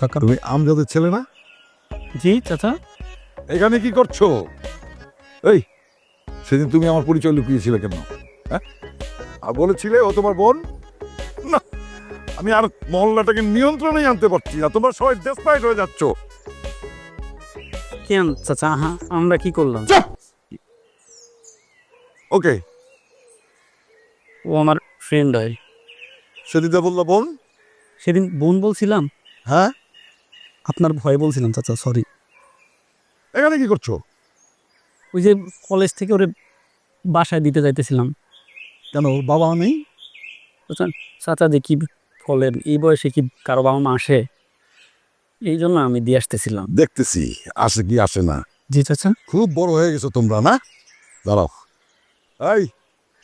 কাকা তুমি আমজাদের ছেলে না? জি চাচা। এখানে কি করছো? এই সেদিন তুমি আমার পরিচয় লুকিয়েছিলে কেন? হ্যাঁ, আর বলেছিলে ও তোমার বোন? না, আমি আর মহল্লাটাকে নিয়ন্ত্রণে আনতে পারছি না, তোমরা সবাই ডেসপাইট হয়ে যাচ্ছ। কেন চাচা? হ্যাঁ আমরা কি করলাম? ওকে, ও আমার ফ্রেন্ড হয়। সেদিন বললো বোন, সেদিন বোন বলছিলাম, হ্যাঁ, আপনার ভয় বলছিলাম চাচা, সরি। এখানে কি করছো? ওই যে কলেজ থেকে ওরে বাসায় দিতে যাইতেছিলাম। কেন, ওর বাবা নেই? বুঝছেন চাচা যে কি বলেন, এই বয়সে কি কারো বাবা মা আসে? এই জন্য আমি দিয়ে আসতেছিলাম। দেখতেছি আসে কি আসে না। জি চাচা। খুব বড় হয়ে গেছো তোমরা, না? দাঁড়াও, এই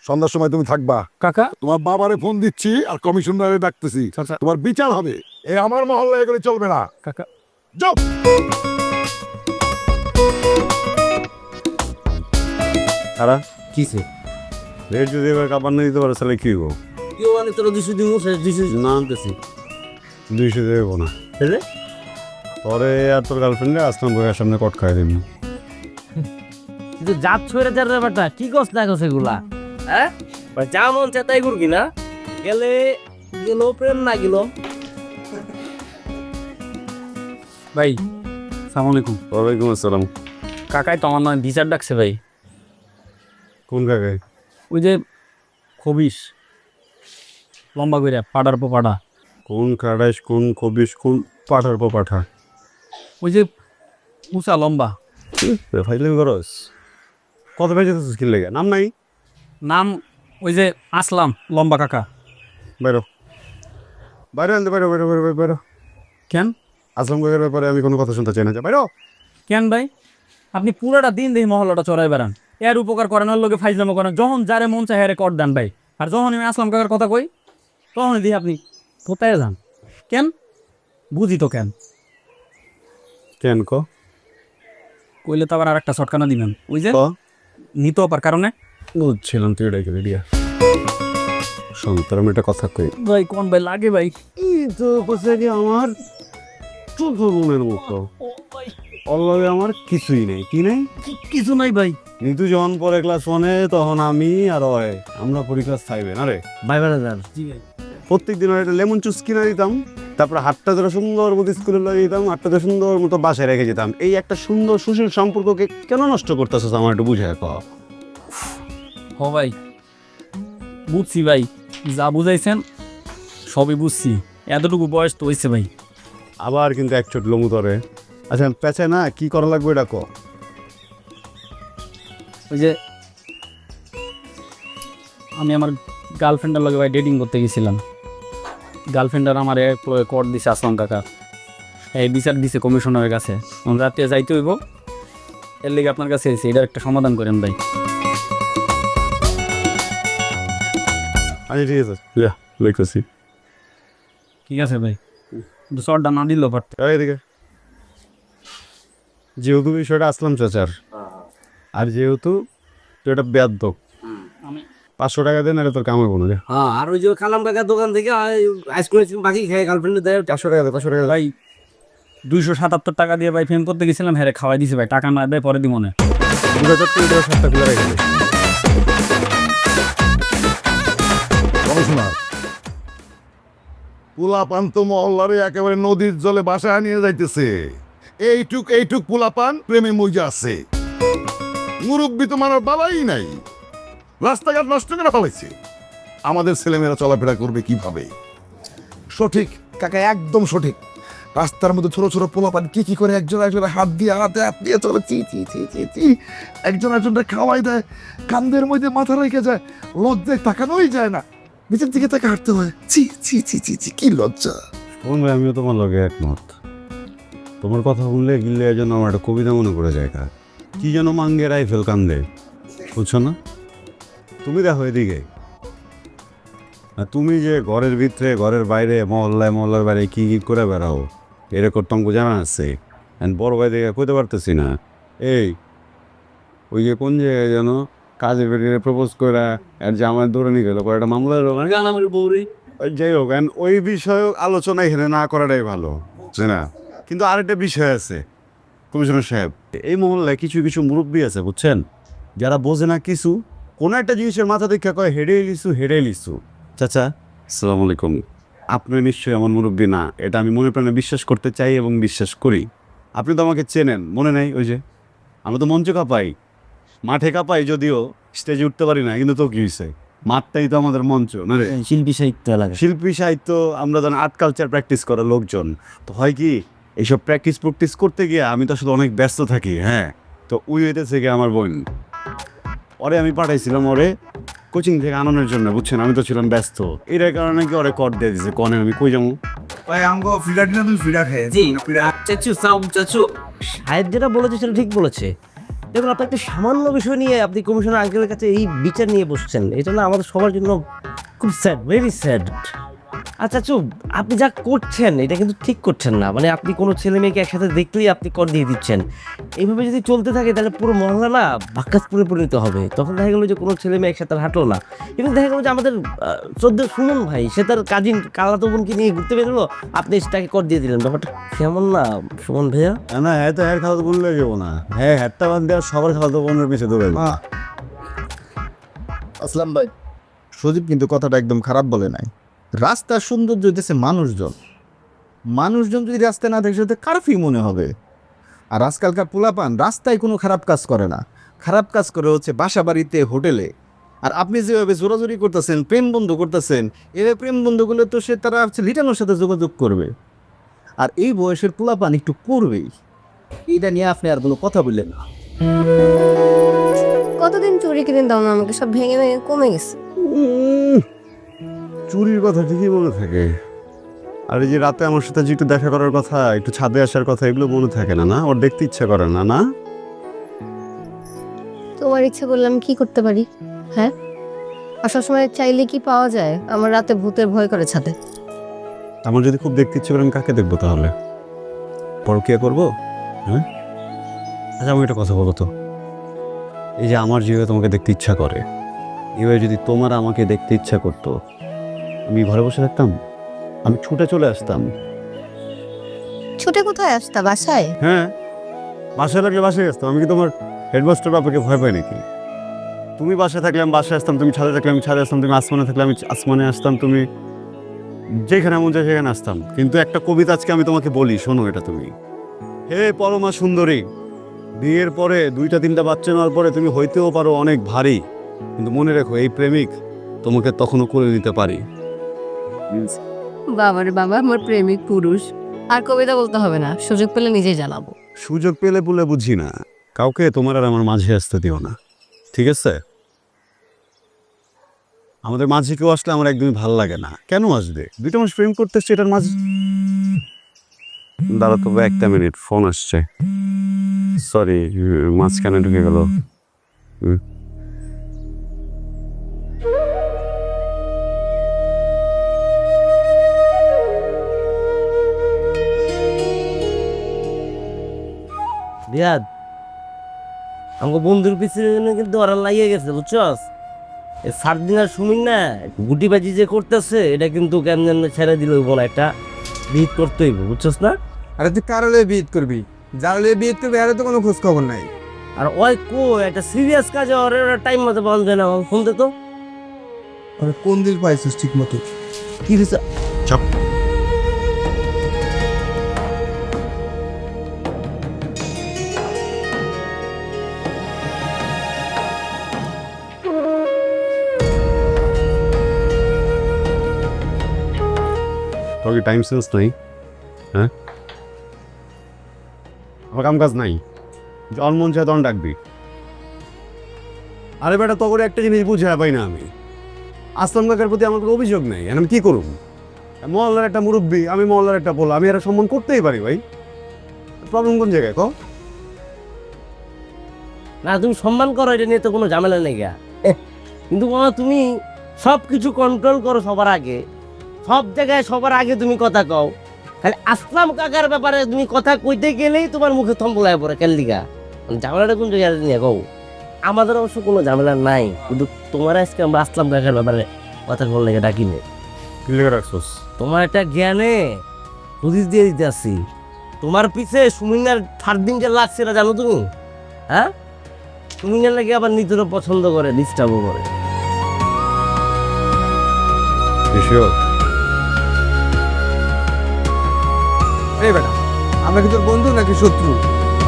সন্ধ্যার সময় তুমি থাকবা। কাকা। তোমার বাবারে ফোন দিচ্ছি আর কমিশনারে ডাকতেছি। চাচা। তোমার বিচার হবে। এই আমার মহল্লায় এগুলো চলবে না। কাকা। যাও। তারা কিসে রেট যদি এবার কাবার না দিতে পারো তাহলে কি হবো? কেউ মানে তোরা 200 দিন 200 না আনতেছি 200 দেবো না রে। পরে আর তোর গার্লফ্রেন্ডে আসলাম বইয়ের সামনে কট খাই দিবি। কিন্তু জাত ছড়ে যার ব্যাপারটা কি কস না কস এগুলা, হ্যাঁ? যা মন চায় তাই করবি না, গেলে গেল প্রেম না গেল। ভাই সালাম আলাইকুম। ওয়ালাইকুম আসসালাম। কাকাই তো আমার নয় বিচার ডাকছে ভাই। কোন জায়গায়? ওই যে খবিস লম্বা করে পাড়ার পর পাড়া। কোন কারাইশ, কোন কবিস, কোন পাঠার পর পাঠা? ওই যে উঁচা লম্বা। ফাইলে করস কত বেজে স্কিল লেগে নাম নাই? নাম ওই যে আসলাম, লম্বা কাকা। বাইরো বাইরে আনতে বাইরো বাইরো বাইরো বাইরো। কেন? আসলাম কাকার ব্যাপারে আমি কোনো কথা শুনতে চাই না, যা বাইরো। কেন ভাই? আপনি পুরোটা দিন দেখি মহল্লাটা চড়াই বেড়ান, এর উপকার করেন, ওর লোকে ফাইজলামো করেন, যখন যারে মন চায় হেরে কর দেন ভাই। আর যখন আমি আসলাম কাকার কথা কই তখন দিই আপনি কোথায় যান। কেন? বুঝি তো কেন কেন ক কইলে তো আবার আর একটা শটকানা দিবেন। ওই যে ক নিত অপার কারণে বুঝছিলাম তুই এটাই করে দিয়া। শোন তোর আমি একটা কথা কই ভাই, কোন ভাই লাগে ভাই। এই তো বসে কি আমার চোখ মনের মতো অলরেডি আমার কিছুই নেই। কি নেই? কিছু নাই ভাই। কিন্তু যখন পরে ক্লাস 1-এ তখন আমি আর ওই আমরা পড়ি ক্লাস 5-এ না রে। ভাই বেড়া যান জি ভাই। প্রত্যেক দিন একটা লেমন জুস কিনে দিতাম, তারপরে হাতটা ধরে সুন্দর মতো স্কুলে লাগিয়ে দিতাম, হাতটা ধরে সুন্দর মতো বাসায় রেখে যেতাম। এই একটা সুন্দর সুশীল সম্পর্ককে কেন নষ্ট করতেছিস আমার একটু বুঝে ক। হ ভাই বুঝছি ভাই, যা বুঝাইছেন সবই বুঝছি, এতটুকু বয়স তো হয়েছে ভাই। আবার কিন্তু এক চোট লমু ধরে। আচ্ছা পেঁচে না কি করা লাগবে এটা ক। ওই যে আমি আমার গার্লফ্রেন্ডের লগে ভাই ডেটিং করতে গেছিলাম। গার্লফ্রেন্ডার আমার কর দিছে আসলাম কাকা, এই বিচার দিছে কমিশনারের কাছে। রাতে যাইতে হইব, এর লেগে আপনার কাছে এসে এটার একটা সমাধান করেন ভাই। আচ্ছা ঠিক আছে লিখতেছি। ঠিক আছে ভাই, শর্টটা না দিলেও পারত। এদিকে যেহেতু বিষয়টা আসলাম চাচার, আর যেহেতু তুই এটা বেদ্য, 500 টাকা দেন নাহলে তোর কাম হইব না। হ্যাঁ, আর ওই যে কালাম কাকার দোকান থেকে আইসক্রিম বাকি খেয়ে গার্লফ্রেন্ড দেয় 500 টাকা দে, 500 টাকা ভাই 277 টাকা দিয়ে ভাই ফেম করতে গেছিলাম, হ্যাঁ খাওয়াই দিছে ভাই, টাকা না দেয় পরে দিব মনে। 2000 টাকা 7টা খুলে রেখে দে। কমিশনার, পোলাপান তো মহল্লারে একেবারে নদীর জলে বাসায় নিয়ে যাইতেছে। এইটুক পোলাপান প্রেমে মজা আছে। মুরব্বী তো মানার বালাই নাই, রাস্তাঘাট নষ্ট করে ফেলাইছে। আমাদের ছেলেমেয়েরা চলাফেরা করবে কিভাবে? সঠিক কাকা, একদম সঠিক। রাস্তার মধ্যে ছোট ছোট পোলাপান কি করে একজন একজনের হাত দিয়ে চলে, চি চি চি চি চি, একজন একজনটা খাওয়াই দেয়, কান্দের মধ্যে মাথা রেখে যায়, লজ্জায় তাকানোই যায় না, নিচের দিকে তাকে হাঁটতে হয়। চি চি চি চি চি, কি লজ্জা। শোন ভাই, আমিও তোমার লগে একমত। তোমার কথা শুনলে গিললে যেন আমার একটা কবিতা মনে পড়ে যায়। কার কি যেন মাঙ্গে রাইফেল কান্দে, বুঝছো না? তুমি দেখো এদিকে, আর তুমি যে ঘরের ভিতরে ঘরের বাইরে মহল্লায় মহল্লার বাইরে কি কি করে বেড়াও, এরকম তোমাকে জানা আছে। বড় ভাই দেখে কইতে পারতেছি না। এই ওই যে কোন জায়গায় যেন কাজের বেরিয়ে প্রপোজ করে আর জামাই দৌড়ে নিয়ে গেল, একটা মামলা হলো আমার বউরে। যাই হোক, ওই বিষয়ে আলোচনা এখানে না করাটাই ভালো, তাই না? কিন্তু আরেকটা বিষয় আছে কমিশনার সাহেব, এই মহল্লায় কিছু কিছু মুরব্বী আছে বুঝছেন, যারা বোঝে না কিছু, কোনো একটা জিনিসের মাথা দেখা কয় হেডে লিসু। চাচা আসসালামু আলাইকুম, আপনি নিশ্চয়ই আমার মুরব্বী না, এটা আমি মনে প্রাণে বিশ্বাস করতে চাই এবং বিশ্বাস করি। আপনি তো আমাকে চেনেন, মনে নেই? ওই যে আমরা তো মঞ্চ কাঁপাই, মাঠে কাঁপাই, যদিও স্টেজে উঠতে পারি না, কিন্তু তো কি হয়েছে, মাঠটাই তো আমাদের মঞ্চ না রে। শিল্পী সাহিত্য লাগে। শিল্পী সাহিত্য, আমরা যেন আর্ট কালচার প্র্যাকটিস করা লোকজন, তো হয় কি এইসব প্র্যাকটিস করতে গিয়ে আমি তো আসলে অনেক ব্যস্ত থাকি। হ্যাঁ, তো ওই হইতেছে কি আমার বোন, ওরে আমি পাঠাইছিলাম ওরে কোচিং থেকে আনানোর জন্য, বুঝছেন, আমি তো ছিলাম ব্যস্ত, এটার কারণে কি ওরে কর দিয়ে দিছে। কনে আমি কই যাবো? ভাই আমগো ফিডা দিনা তুমি ফিডা খেয়ে জি চাচু সাহেব যেটা বলেছে সেটা ঠিক বলেছে। দেখুন, আপনি একটা সামান্য বিষয় নিয়ে আপনি কমিশনার আঙ্কেলের কাছে এই বিচার নিয়ে বসছেন, এটা না আমাদের সবার জন্য খুব স্যাড, ভেরি স্যাড। আচ্ছা চুপ, আপনি যা করছেন এটা কিন্তু ঠিক করছেন না। মানে আপনি কোনো ছেলে মেয়েকে একসাথে দেখলেই আপনি কর দিয়ে দিচ্ছেন। এইভাবে যদি চলতে থাকে তাহলে পুরো মহল্লা না বাক্কাসপুরে পরিণত হবে। তখন দেখা গেলো যে কোনো ছেলে মেয়ে একসাথে হাঁটলো না। এবং দেখা গেলো যে আমাদের শ্রদ্ধেয় সুমন ভাই, সে তার কাজিন কালাতো বোনকে নিয়ে ঘুরতে বেরোলো, আপনি সেটাকে কর দিয়ে দিলেন। ব্যাপারটা কেমন না সুমন ভাইয়া? না, হ্যাঁ তো হ্যাঁ খাওয়া তো বললে যাবো না। হ্যাঁ, হ্যাটটা বাদ দেওয়া সবার খাওয়া তো বোনের পিছিয়ে দেবে। আসলাম ভাই, সজীব কিন্তু কথাটা একদম খারাপ বলে নাই। রাস্তার সৌন্দর্য হইতেছে মানুষজন। মানুষজন যদি রাস্তায় না থাকে সেটা কারফিউ মনে হবে। আর আজকালকার পোলাপান রাস্তায় কোনো খারাপ কাজ করে না, খারাপ কাজ করে হচ্ছে বাসা বাড়িতে, হোটেলে। আর আপনি যেভাবে জোরাজোরি করতেছেন, প্রেম বন্ধ করতেছেন, এভাবে প্রেম বন্ধ করলে তো সে তারা হচ্ছে লিটানোর সাথে যোগাযোগ করবে। আর এই বয়সের পোলাপান একটু করবেই, এটা নিয়ে আপনি আর কোনো কথা বললেন না। কতদিন চুরি কিনে দাও না আমাকে, সব ভেঙে ভেঙে কমে গেছে। চুরির কথা ঠিকই মনে থাকে, আর এই যে রাতে আমার সাথে যে একটু দেখা করার কথা, একটু ছাদে আসার কথা, এগুলো মনে থাকে না? না, ওর দেখতে ইচ্ছা করে না? না, তোমার ইচ্ছে করলে আমি কি করতে পারি? হ্যাঁ, আর সবসময় চাইলে কি পাওয়া যায়? আমার রাতে ভূতের ভয় করে ছাদে। আমার যদি খুব দেখতে ইচ্ছে করে আমি কাকে দেখবো তাহলে? পরকিয়া করবো? হ্যাঁ, আচ্ছা আমাকে একটা কথা বলো তো, এই যে আমার যেভাবে তোমাকে দেখতে ইচ্ছা করে, এভাবে যদি তোমার আমাকে দেখতে ইচ্ছা করতো, আমি ঘরে বসে থাকতাম? আমি ছুটে চলে আসতাম। ছুটে কোথায় আসতা? বাসায়? হ্যাঁ, বাসায় থাকলে বাসায় আসতাম। আমি কি তোমার হেডমাস্টার বাবাকে ভয় পাই নাকি? তুমি বাসায় থাকলে আমি বাসায় আসতাম, তুমি ছাদে থাকলে আমি ছাদে আসতাম, তুমি আসমানে থাকলে আমি আসমানে আসতাম, তুমি যেখানে মন চায় সেখানে আসতাম। কিন্তু একটা কবিতা আজকে আমি তোমাকে বলি, শোনো এটা তুমি। হে পরমা সুন্দরী, বিয়ের পরে 2-3টা বাচ্চা নেওয়ার পরে তুমি হইতেও পারো অনেক ভারী, কিন্তু মনে রেখো এই প্রেমিক তোমাকে তখনও করে নিতে পারি। বাবারে বাবা, আমার প্রেমিক পুরুষ। আর কবিতা বলতে হবে না, সুযোগ পেলে নিজেই জানাবো। সুযোগ পেলে বলে বুঝি না, কাউকে তোমার আর আমার মাঝে আসতে দিও না, ঠিক আছে? আমাদের মাঝে কেউ আসলে আমার একদমই ভালো লাগে না। কেন আসবে? 2টা মানুষ প্রেম করতে এসছে, এটার মাঝে দাঁড়া তবে একটা মিনিট, ফোন আসছে, সরি, মাঝখানে ঢুকে গেল। রিয়াদ, আমাকে বন্ধুর পিছনে কিন্তু ওরা লাগিয়ে গেছে, বুঝছস? এই সারদিনার সুমিন না গুটিবাজি যে করতেছে, এটা কিন্তু কেমন ছেড়ে দিল বলে একটা বিট করতে হইব, বুঝছস না? আরে তুই কারলে বিয়ে করবি, যারলে বিয়ে করবি, আরে তো কোনো খোঁজ খবর নাই। আর ওই কো একটা সিরিয়াস কাজে ওর টাইম মতো বলবে না, ফোন দে তো। আরে কোন দিন পাইছিস ঠিক মতো? কি হয়েছে? চাপ। তোর কি টাইম সেন্স নাই? হ্যাঁ, আমার কাম কাজ নাই, জন মন চায় তখন ডাকবি। আরে বেটা, তখন একটা জিনিস বুঝে পাই না আমি, আসলাম কাকার প্রতি আমার কোনো অভিযোগ নেই, আমি কি করব? মহল্লার একটা মুরব্বী, আমি মহল্লার একটা পোলা, আমি এরা সম্মান করতেই পারি ভাই। প্রবলেম কোন জায়গায় কও? না তুমি সম্মান করো, এটা নিয়ে তো কোনো ঝামেলা নেই গা। কিন্তু মামা তুমি সব কিছু কন্ট্রোল করো সবার আগে, সব জায়গায় সবার আগে তুমি কথা কও। খালি আসলাম কাকার ব্যাপারে তুমি কথা কইতে গেলেই তোমার মুখে থম্বলায় পড়ে কেলদিকা। ঝামেলাটা কোন জায়গায় নিয়ে কও? আমাদের অবশ্য কোনো ঝামেলা নাই, কিন্তু তোমার আজকে আমরা আসলাম কাকার ব্যাপারে কথা বললে ডাকি নে। কি লেগে রাখছোস? তোমার একটা জ্ঞানে হুদিস দিয়ে দিতে আসি। তোমার পিছে সুমিনার 3 দিন যে লাগছে এটা জানো তুমি? হ্যাঁ, সুমিনার লাগে আবার নিজেরও পছন্দ করে, ডিস্টার্বও করে। এই বেটা, আমরা কি তোর বন্ধু নাকি শত্রু?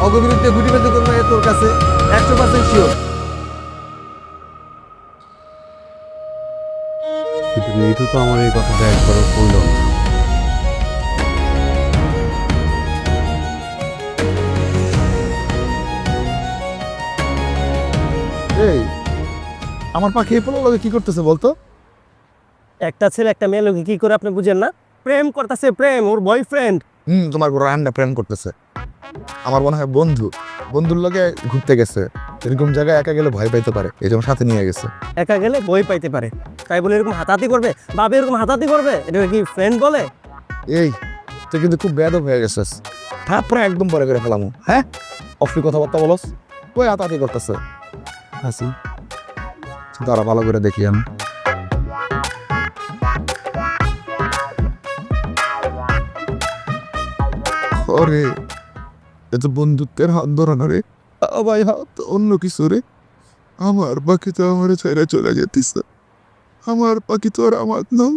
অগবিরুদ্ধে গুটিবাজি করবো তোর কাছে 100% শিওর। নিতু তো আমার এই কথাটা একবারও বলল না। এই আমার পাখি এই পোলার লগে কি করতেছে বলতো? একটা ছেলে একটা মেয়ে লোকে কি করে আপনি বুঝেন না? প্রেম করতেছে, প্রেম, ওর বয়ফ্রেন্ড। তোমার বড় রান্না প্রেম করতেছে। আমার মনে হয় বন্ধুর লগে ঘুরতে গেছে, এরকম জায়গায় একা গেলে ভয় পাইতে পারে, এই জন্য সাথে নিয়ে গেছে। একা গেলে বই পাইতে পারে তাই বলে এরকম হাতাহাতি করবে? বাবা এরকম হাতাহাতি করবে? এটা কি ফ্রেন্ড বলে? এই তুই কিন্তু খুব বেয়াদব হয়ে গেছিস। তারপরে একদম পরে করে ফেলামু। হ্যাঁ, অফলি কথাবার্তা বলস, কই হাতাহাতি করতেছে? হাসি দাঁড়া, ভালো করে দেখি আমি। ওরে এ তো বন্ধুত্বের হাত ধরানো রে, ভাই হাত অন্য কিছু রে। আমার পাখি তো আমার ছেড়ে চলে যেতিস, আমার পাখি তো আর আমার নাম।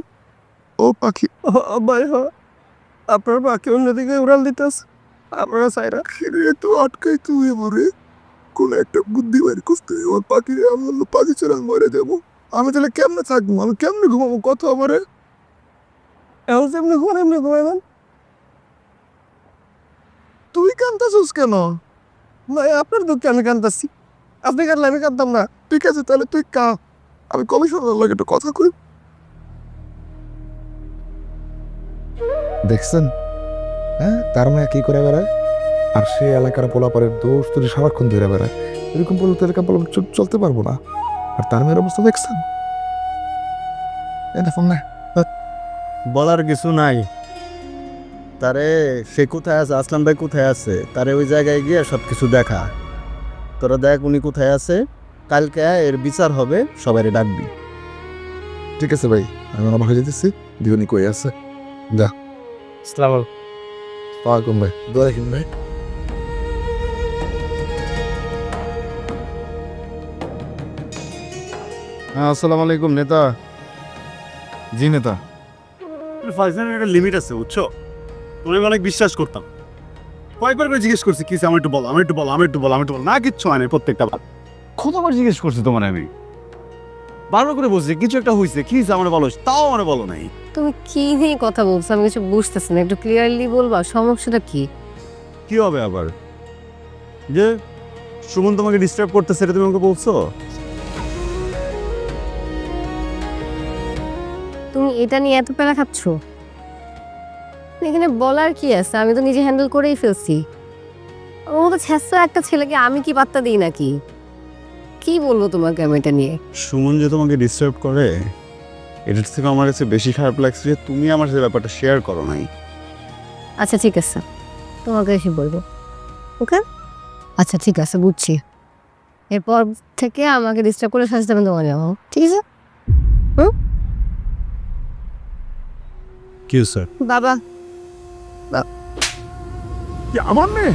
ও পাখি ভাই আপনার বাকি অন্যদিকে উড়াল দিতেছ, আপনারা চাইরা তো আটকাই তুই মরে কোন একটা বুদ্ধি বের করতে। আমার পাখি আমার পাখি ছেড়ে মরে যাবো, আমি তাহলে কেমনে থাকবো? আমি কেমনে ঘুমাবো? কত আমারে এখন এমনি ঘুমান, এমনি ঘুমাইবেন। তুই কান্দাছিস কেন? ভাই আপনার দুঃখে আমি কান্দাচ্ছি, আপনি কাঁদলে আমি কাঁদতাম না। ঠিক আছে তাহলে তুই কা, আমি কমিশনার লাগে একটু কথা কই। দেখছেন হ্যাঁ, তার মেয়ে কি করে বেড়ায়, আর সে এলাকার পোলাপারের দোষ তুই সারাক্ষণ ধরে বেড়ায়। এরকম বলে তো এলাকা চলতে পারবো না। আর তার মেয়ের অবস্থা দেখছেন? এটা ফোন না, বলার কিছু নাই। তারে সে কোথায় আছে, আসলাম ভাই কোথায় আছে, তারে ওই জায়গায় গিয়ে সব কিছু দেখা। তোরা দেখ উনি কোথায় আছে, কালকে এর বিচার হবে, সবাই ডাকবি। ঠিক আছে ভাই, আমি আমার বাসায় যেতেছি। দিওনি কই আছে? যা। আসসালামু ওয়ালাইকুম ভাই, দোয়া রাখুন ভাই। হ্যাঁ আসসালামু আলাইকুম নেতা। জি নেতা। ফাইজলামের একটা লিমিট আছে বুঝছো? তোর আমি অনেক বিশ্বাস করতাম, কয়েকবার করে জিজ্ঞেস করছি কি আমার একটু বল, আমার একটু বল, আমার একটু বল, আমার একটু বল, না কিচ্ছু হয় না। প্রত্যেকটা বার কতবার জিজ্ঞেস করছি তোমার, আমি বারবার করে বলছি কিছু একটা হয়েছে, কি আমার বলো, তাও আমার বলো নাই। তুমি কি নিয়ে কথা বলছো আমি কিছু বুঝতেছি না, একটু ক্লিয়ারলি বলবা সমস্যাটা কি? কি হবে আবার? যে সুমন তোমাকে ডিস্টার্ব করতেছে, এটা তুমি আমাকে বলছো? তুমি এটা নিয়ে এত প্যারা খাচ্ছ? এখানে বলার কি আছে, আমি তো নিজে হ্যান্ডেল করেই ফেলছি। ও তো ছেঁচা একটা ছেলেকে আমি কি পাত্তা দিই নাকি? কি বলবো তোমাকে আমি এটা নিয়ে? সুমন যে তোমাকে ডিস্টার্ব করে, এটার থেকে আমার কাছে বেশি খারাপ লাগছে যে তুমি আমার সাথে ব্যাপারটা শেয়ার করো নাই। আচ্ছা ঠিক আছে, তোমাকে এসে বলবো। ওকে আচ্ছা ঠিক আছে, বুঝছি। এরপর থেকে আমাকে ডিস্টার্ব করে সাথে সাথে তোমার যাবো, ঠিক আছে? কি স্যার? বাবা কি আমার মেয়ে?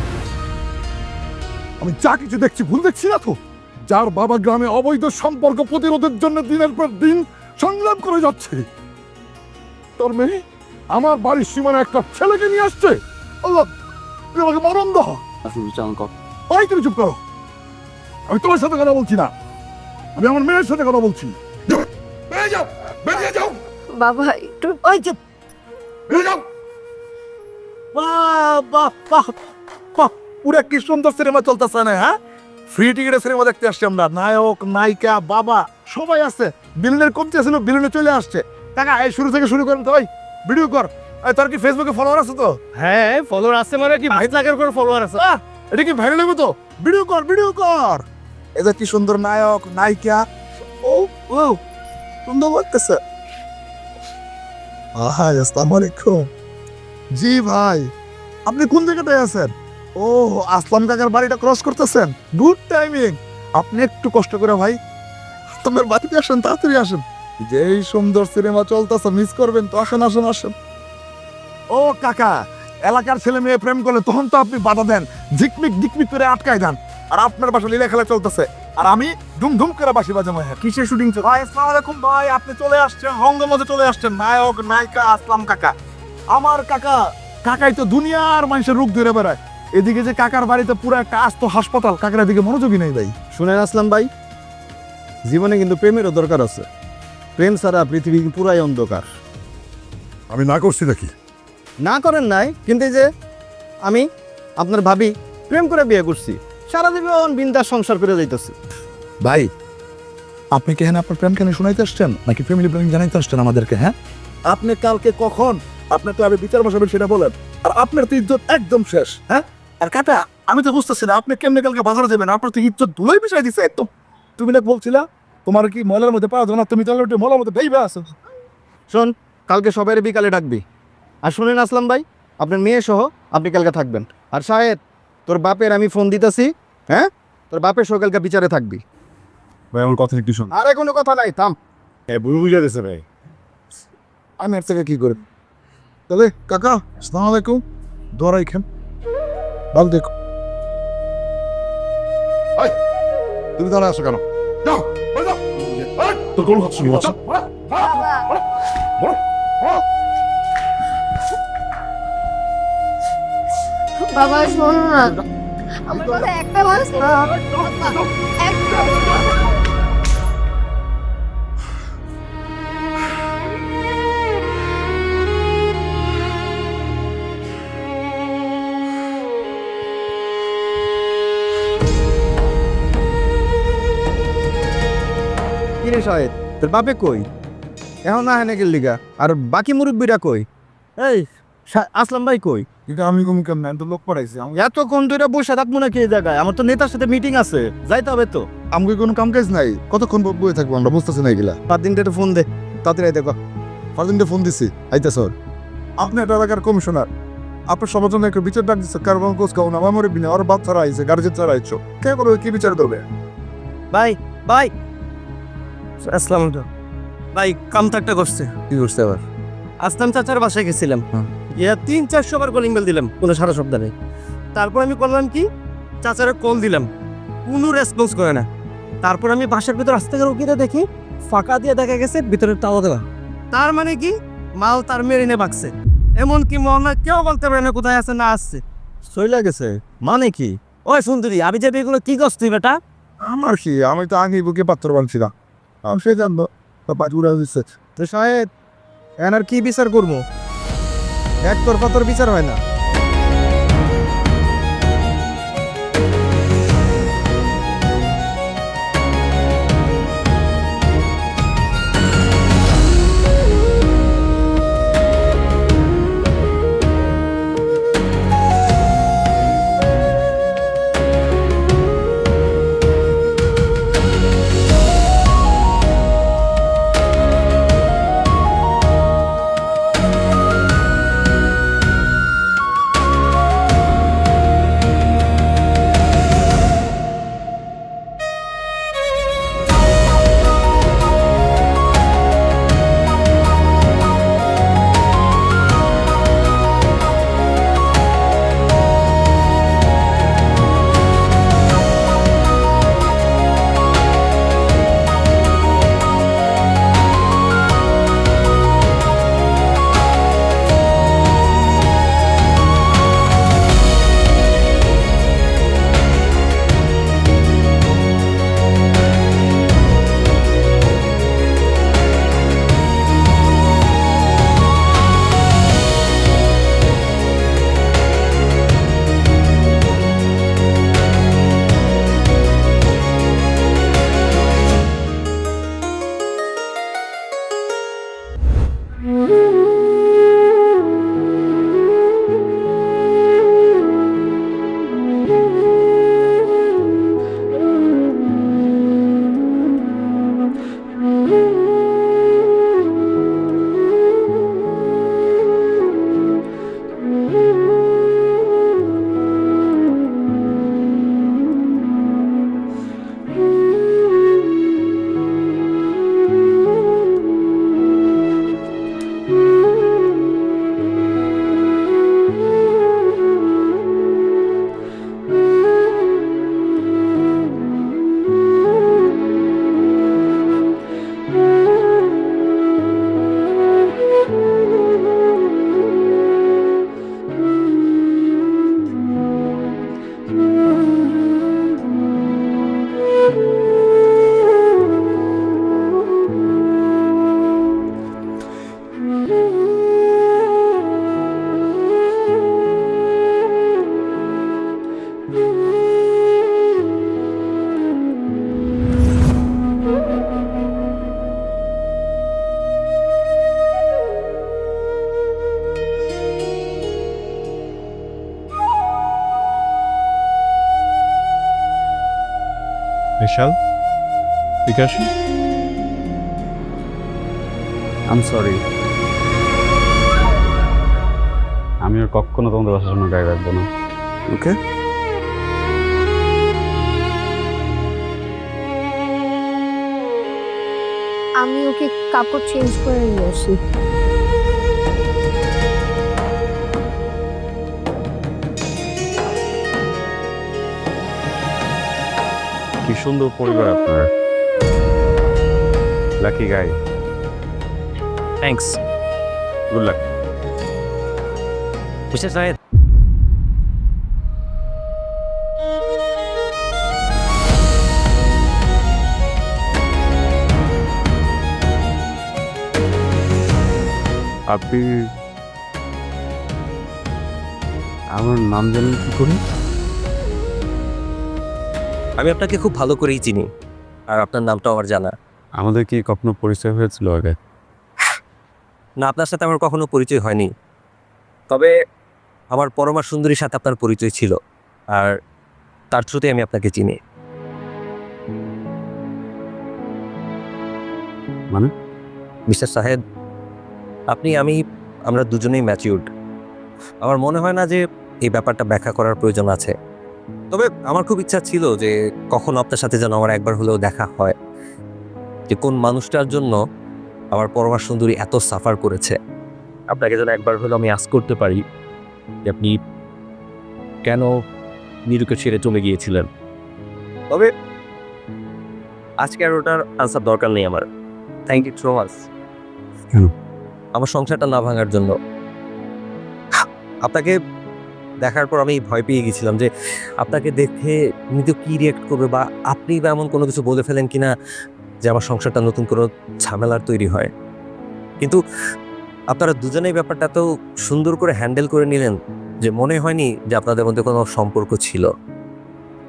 আমি যা কিছু দেখছি ভুল দেখছি না তো? যার বাবা গ্রামে অবৈধ সম্পর্ক প্রতিরোধের জন্য দিনের পর দিন সংগ্রাম করে যাচ্ছে, তোর মেয়ে আমার বাড়ির সীমানা একটা ছেলেকে নিয়ে আসছে। আল্লাহ, তুই আমাকে মরণ দাও। ওই তুমি চুপ করো, আমি তোমার সাথে কথা বলছি না, আমি আমার মেয়ের সাথে কথা বলছি। বেরিয়ে যাও, বেরিয়ে যাও, বাবা একটু ওই চুপ। বেরিয়ে যাও। বাহ বাহ বাহ বাহ, পুরা কি সুন্দর সিনেমা চলতেছে না? হ্যাঁ, ফ্রি টিকিটে সিনেমা দেখতে আসছি আমরা, নায়ক নায়িকা বাবা সবাই আছে। বিলনের কমতি ছিল, বিলনে চলে আসছে। টাকা এই শুরু থেকে শুরু করেন তো, ভাই ভিডিও কর। এই তোর কি ফেসবুকে ফলোয়ার আছে তো? হ্যাঁ ফলোয়ার আছে, মানে কি 22 লাখের করে ফলোয়ার আছে। এটা কি ভাইরাল হবে তো? ভিডিও কর, ভিডিও কর। এটা কি সুন্দর নায়ক নায়িকা, ও ও সুন্দর লাগতেছে। আসসালামু আলাইকুম। জি ভাই, আপনি কোন জায়গাটায় আছেন? ও আসলাম কাকার বাড়িটা ক্রস করতেছেন, গুড টাইমিং। আপনি একটু কষ্ট করে ভাই তোমার বাড়িতে আসেন, তাড়াতাড়ি আসেন। যেই সুন্দর সিনেমা চলতেছে, মিস করবেন তো। আসেন আসেন আসেন। ও কাকা, এলাকার ছেলে মেয়ে প্রেম করলে তখন তো আপনি বাধা দেন, ঝিকমিক ঝিকমিক করে আটকায় দেন। আর আপনার বাসা লীলা খেলা চলতেছে, আর আমি ধুমধুম করে বাসি বাজাবো। কিসের শুটিং চলছে? ভাই আসসালামু আলাইকুম ভাই, আপনি চলে আসছেন, রঙ্গমঞ্চে চলে আসছেন, নায়ক নায়িকা আসলাম কাকা। আমার কাকা, কাকাই তো দুনিয়ার মানুষের রূপ ধরে বেড়ায়। এদিকে যে কাকার বাড়িতে পুরো একটা আস্ত হাসপাতাল, কাকার এদিকে মনোযোগী নেই ভাই। শুনেন আসলাম ভাই, জীবনে কিন্তু প্রেমেরও দরকার আছে। প্রেম ছাড়া পৃথিবী পুরাই অন্ধকার। আমি না করছি নাকি? না করেন নাই, কিন্তু এই যে আমি আপনার ভাবি প্রেম করে বিয়ে করছি, সারা জীবন বিন্দাস সংসার করে যাইতেছি। ভাই, আপনি কি হ্যাঁ আপনার প্রেম কেন শুনাইতে আসছেন নাকি ফ্যামিলি প্ল্যানিং জানাইতে আসছেন আমাদেরকে? হ্যাঁ, আপনি কালকে কখন আপনার তো আমি বিচার বসাবেন সেটা বলেন, আর আপনার তো ইজ্জত একদম শেষ। হ্যাঁ, আর কাটা আমি তো বুঝতেছি না আপনি কেমনে কালকে বাজারে যাবেন, আপনার তো ইজ্জত ধুলোই বিষয় দিছে একদম। তুমি না বলছিলা তোমার কি ময়লার মধ্যে পাওয়া যায় না, তুমি তাহলে ময়লার মধ্যে ভেইবা আছো। শোন, কালকে সবাই বিকালে ডাকবি। আর শুনেন আসলাম ভাই, আপনার মেয়ে সহ আপনি কালকে থাকবেন। আর শাহেদ, তোর বাপের আমি ফোন দিতেছি, হ্যাঁ, তোর বাপের সহ কালকে বিচারে থাকবি। ভাই আমার কথা একটু শোন। আরে কোনো কথা নাই, থাম। হ্যাঁ, বুঝে দিছে ভাই। আমি এর থেকে কি করি? তাহলে কাকা আসসালামু আলাইকুম, দোয়ারাই খান, ভালো দেখো। তুমি দাঁড়া আসো কেন? যাও, ওই যাও। তোর কোন কথা শুনি? বাবা শোনো না, আমার কথা একটা মানুষ না, একটা কিরে শাহেদ, তোর বাপে কই? এখন না হেনে গেল লিগা। আর বাকি মুরব্বীরা কই? এই আসলাম ভাই কই? কিন্তু আমি কম কেমন তো লোক পড়াইছি, এতক্ষণ ধরে বসে থাকবো নাকি এই জায়গায়? আমার তো নেতার সাথে মিটিং আছে, যাইতে হবে তো। আমাকে কোনো কাম কাজ নাই, কতক্ষণ বয়ে থাকবো আমরা, বুঝতেছি না এগুলা। 5 দিনটা ফোন দে, তাড়াতাড়ি দেখো। ফারদিনটা ফোন দিছি, আইতা স্যার। আপনি একটা এলাকার কমিশনার, আপনার সবার জন্য একটা বিচার ডাক দিচ্ছে, কারণ কোচ কাউন আমার মরে বিনা ওর বাপ ছাড়া আইছে, গার্জেন ছাড়া আইছো, কে করবে কি বিচার দেবে? ভাই ভাই আসসালাম ভাই, কামটা একটা করছে। কি করছে আবার? আসলাম চাচার বাসায় গেছিলাম, ইয়া 3-400 বার কলিং বেল দিলাম, কোনো সারা শব্দ নেই। তারপর আমি করলাম কি, চাচারে কল দিলাম, কোনো রেসপন্স করে না। তারপর আমি বাসার ভিতর আস্তে করে উকিতে দেখি ফাঁকা দিয়ে দেখা গেছে ভিতরে তালা দেওয়া। তার মানে কি, মাল তার মেরিনে বাকছে। এমনকি মনে কেউ বলতে পারে না কোথায় আছে না আসছে, সইলা গেছে মানে কি? ওই সুন্দরী, আমি যে এগুলো কি করছি বেটা? আমার কি, আমি তো আগে বুকে পাত্র বানছিলাম, আমি সে জানবো পাঁচুরা দিচ্ছে। তো শাহেদ, এখন আর কি বিচার করবো? একতরফা তোর বিচার হয় না। বিশাল বিকাশ আম সরি, আমি আর কখনো তোমাদের বাসার সামনে গায়ে রাখবো না। ওকে, আমি ওকে কাপড় চেঞ্জ করে নিয়ে আসি। কি সুন্দর পরিবার আপনার, lucky guy. Thanks. Good luck. Mister Shahed, আপনি আমার নাম জানেন কি করে? আমি আপনাকে খুব ভালো করেই চিনি, আর আপনার নামটাও আমার জানা। আমাদের কি কখনো পরিচয় হয়েছিল আগে? না, আপনার সাথে আমার কখনো পরিচয় হয়নি, তবে আমার পরমা সুন্দরীর সাথে আপনার পরিচয় ছিল, আর তার থ্রুতে আমি আপনাকে চিনি। মানে? মিস্টার সাহেদ, আমরা দুজনেই ম্যাচিউরড। আমার মনে হয় না যে এই ব্যাপারটা ব্যাখ্যা করার প্রয়োজন আছে, তবে আমার খুব ইচ্ছা ছিল যে কখনো আপনার সাথে যেন আমার একবার হলেও দেখা হয়, যে কোন মানুষটার জন্য আমার পরমা সুন্দরী এত সাফার করেছে। আপনাকে যেন একবার হলেও আমি আস্ক করতে পারি যে আপনি কেন নিরুকে ছেড়ে চলে গিয়েছিলেন। তবে আজকে আর ওটার আনসার দরকার নেই আমার। Thank you so much. কেন? আমার সংসারটা না ভাঙার জন্য। আপনাকে দেখার পর আমি ভয় পেয়ে গেছিলাম যে আপনাকে দেখে নিতে কি রিয়েক্ট করবে, বা আপনি বা এমন কোনো কিছু বলে ফেলেন কিনা যে আমার সংসারটা নতুন কোনো ঝামেলার তৈরি হয়। কিন্তু আপনারা দুজনেই ব্যাপারটা এত সুন্দর করে হ্যান্ডেল করে নিলেন যে মনে হয়নি যে আপনাদের মধ্যে কোনো সম্পর্ক ছিল।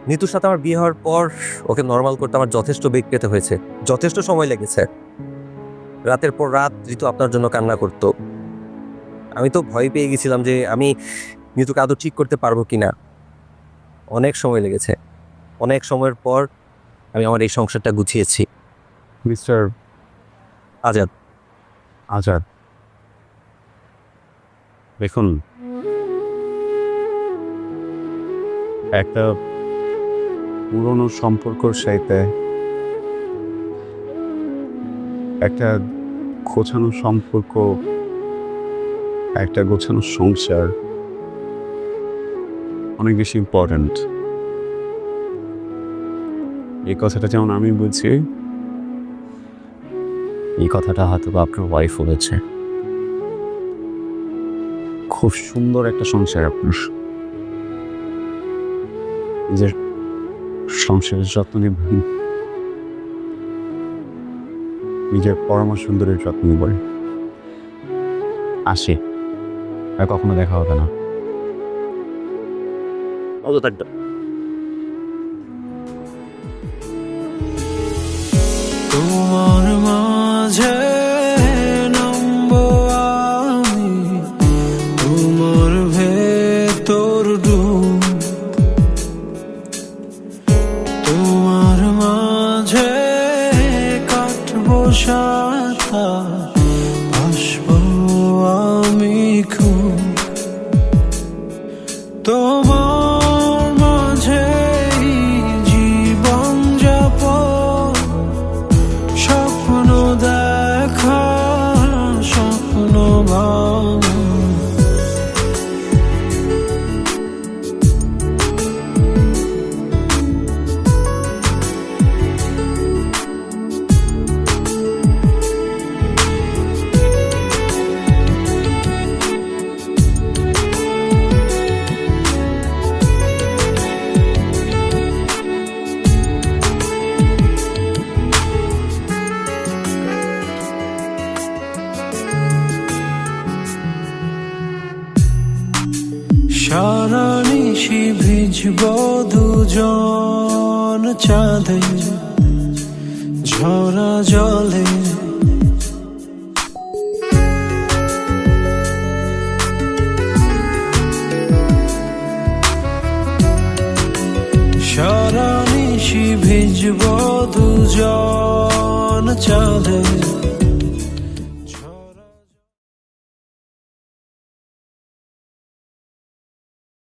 নিতুর সাথে আমার বিয়ে হওয়ার পর ওকে নর্মাল করতে আমার যথেষ্ট বেগ পেতে হয়েছে, যথেষ্ট সময় লেগেছে। রাতের পর রাত ঋতু আপনার জন্য কান্না করত। আমি তো ভয় পেয়ে গেছিলাম যে আমি নিতুকে আদৌ ঠিক করতে পারবো কিনা। অনেক সময় লেগেছে, অনেক সময়ের পর আমি আমার এই সংসারটা গুছিয়েছি। মিস্টার আজাদ, আজাদ, দেখুন, একটা পুরনো সম্পর্কর সাথে একটা গোছানো সম্পর্ক, একটা গোছানো সংসার অনেক বেশি ইম্পর্ট্যান্ট। এই কথাটা যেমন আমি বলছি, এই কথাটা হয়তো আপনার ওয়াইফ বলেছে। খুব সুন্দর একটা সংসার আপনার, নিজের সংসারের যত্ন নেবেন, নিজের পরমা সুন্দরের যত্ন নেবেন। আসে, আর কখনো দেখা হবে না। ভালো থাকবেন। তোমার মাঝে নামবো আমি, তোমার ভেতর ডুব, তোমার মাঝে কাটবো সাথা, আসবো আমি খুব তোমার মাঝে জীবন যাপন, সব নিশি ভিজব দুজন চাঁদে ঝরা জলে। সারা নিশি ভিজব দুজন চাঁদে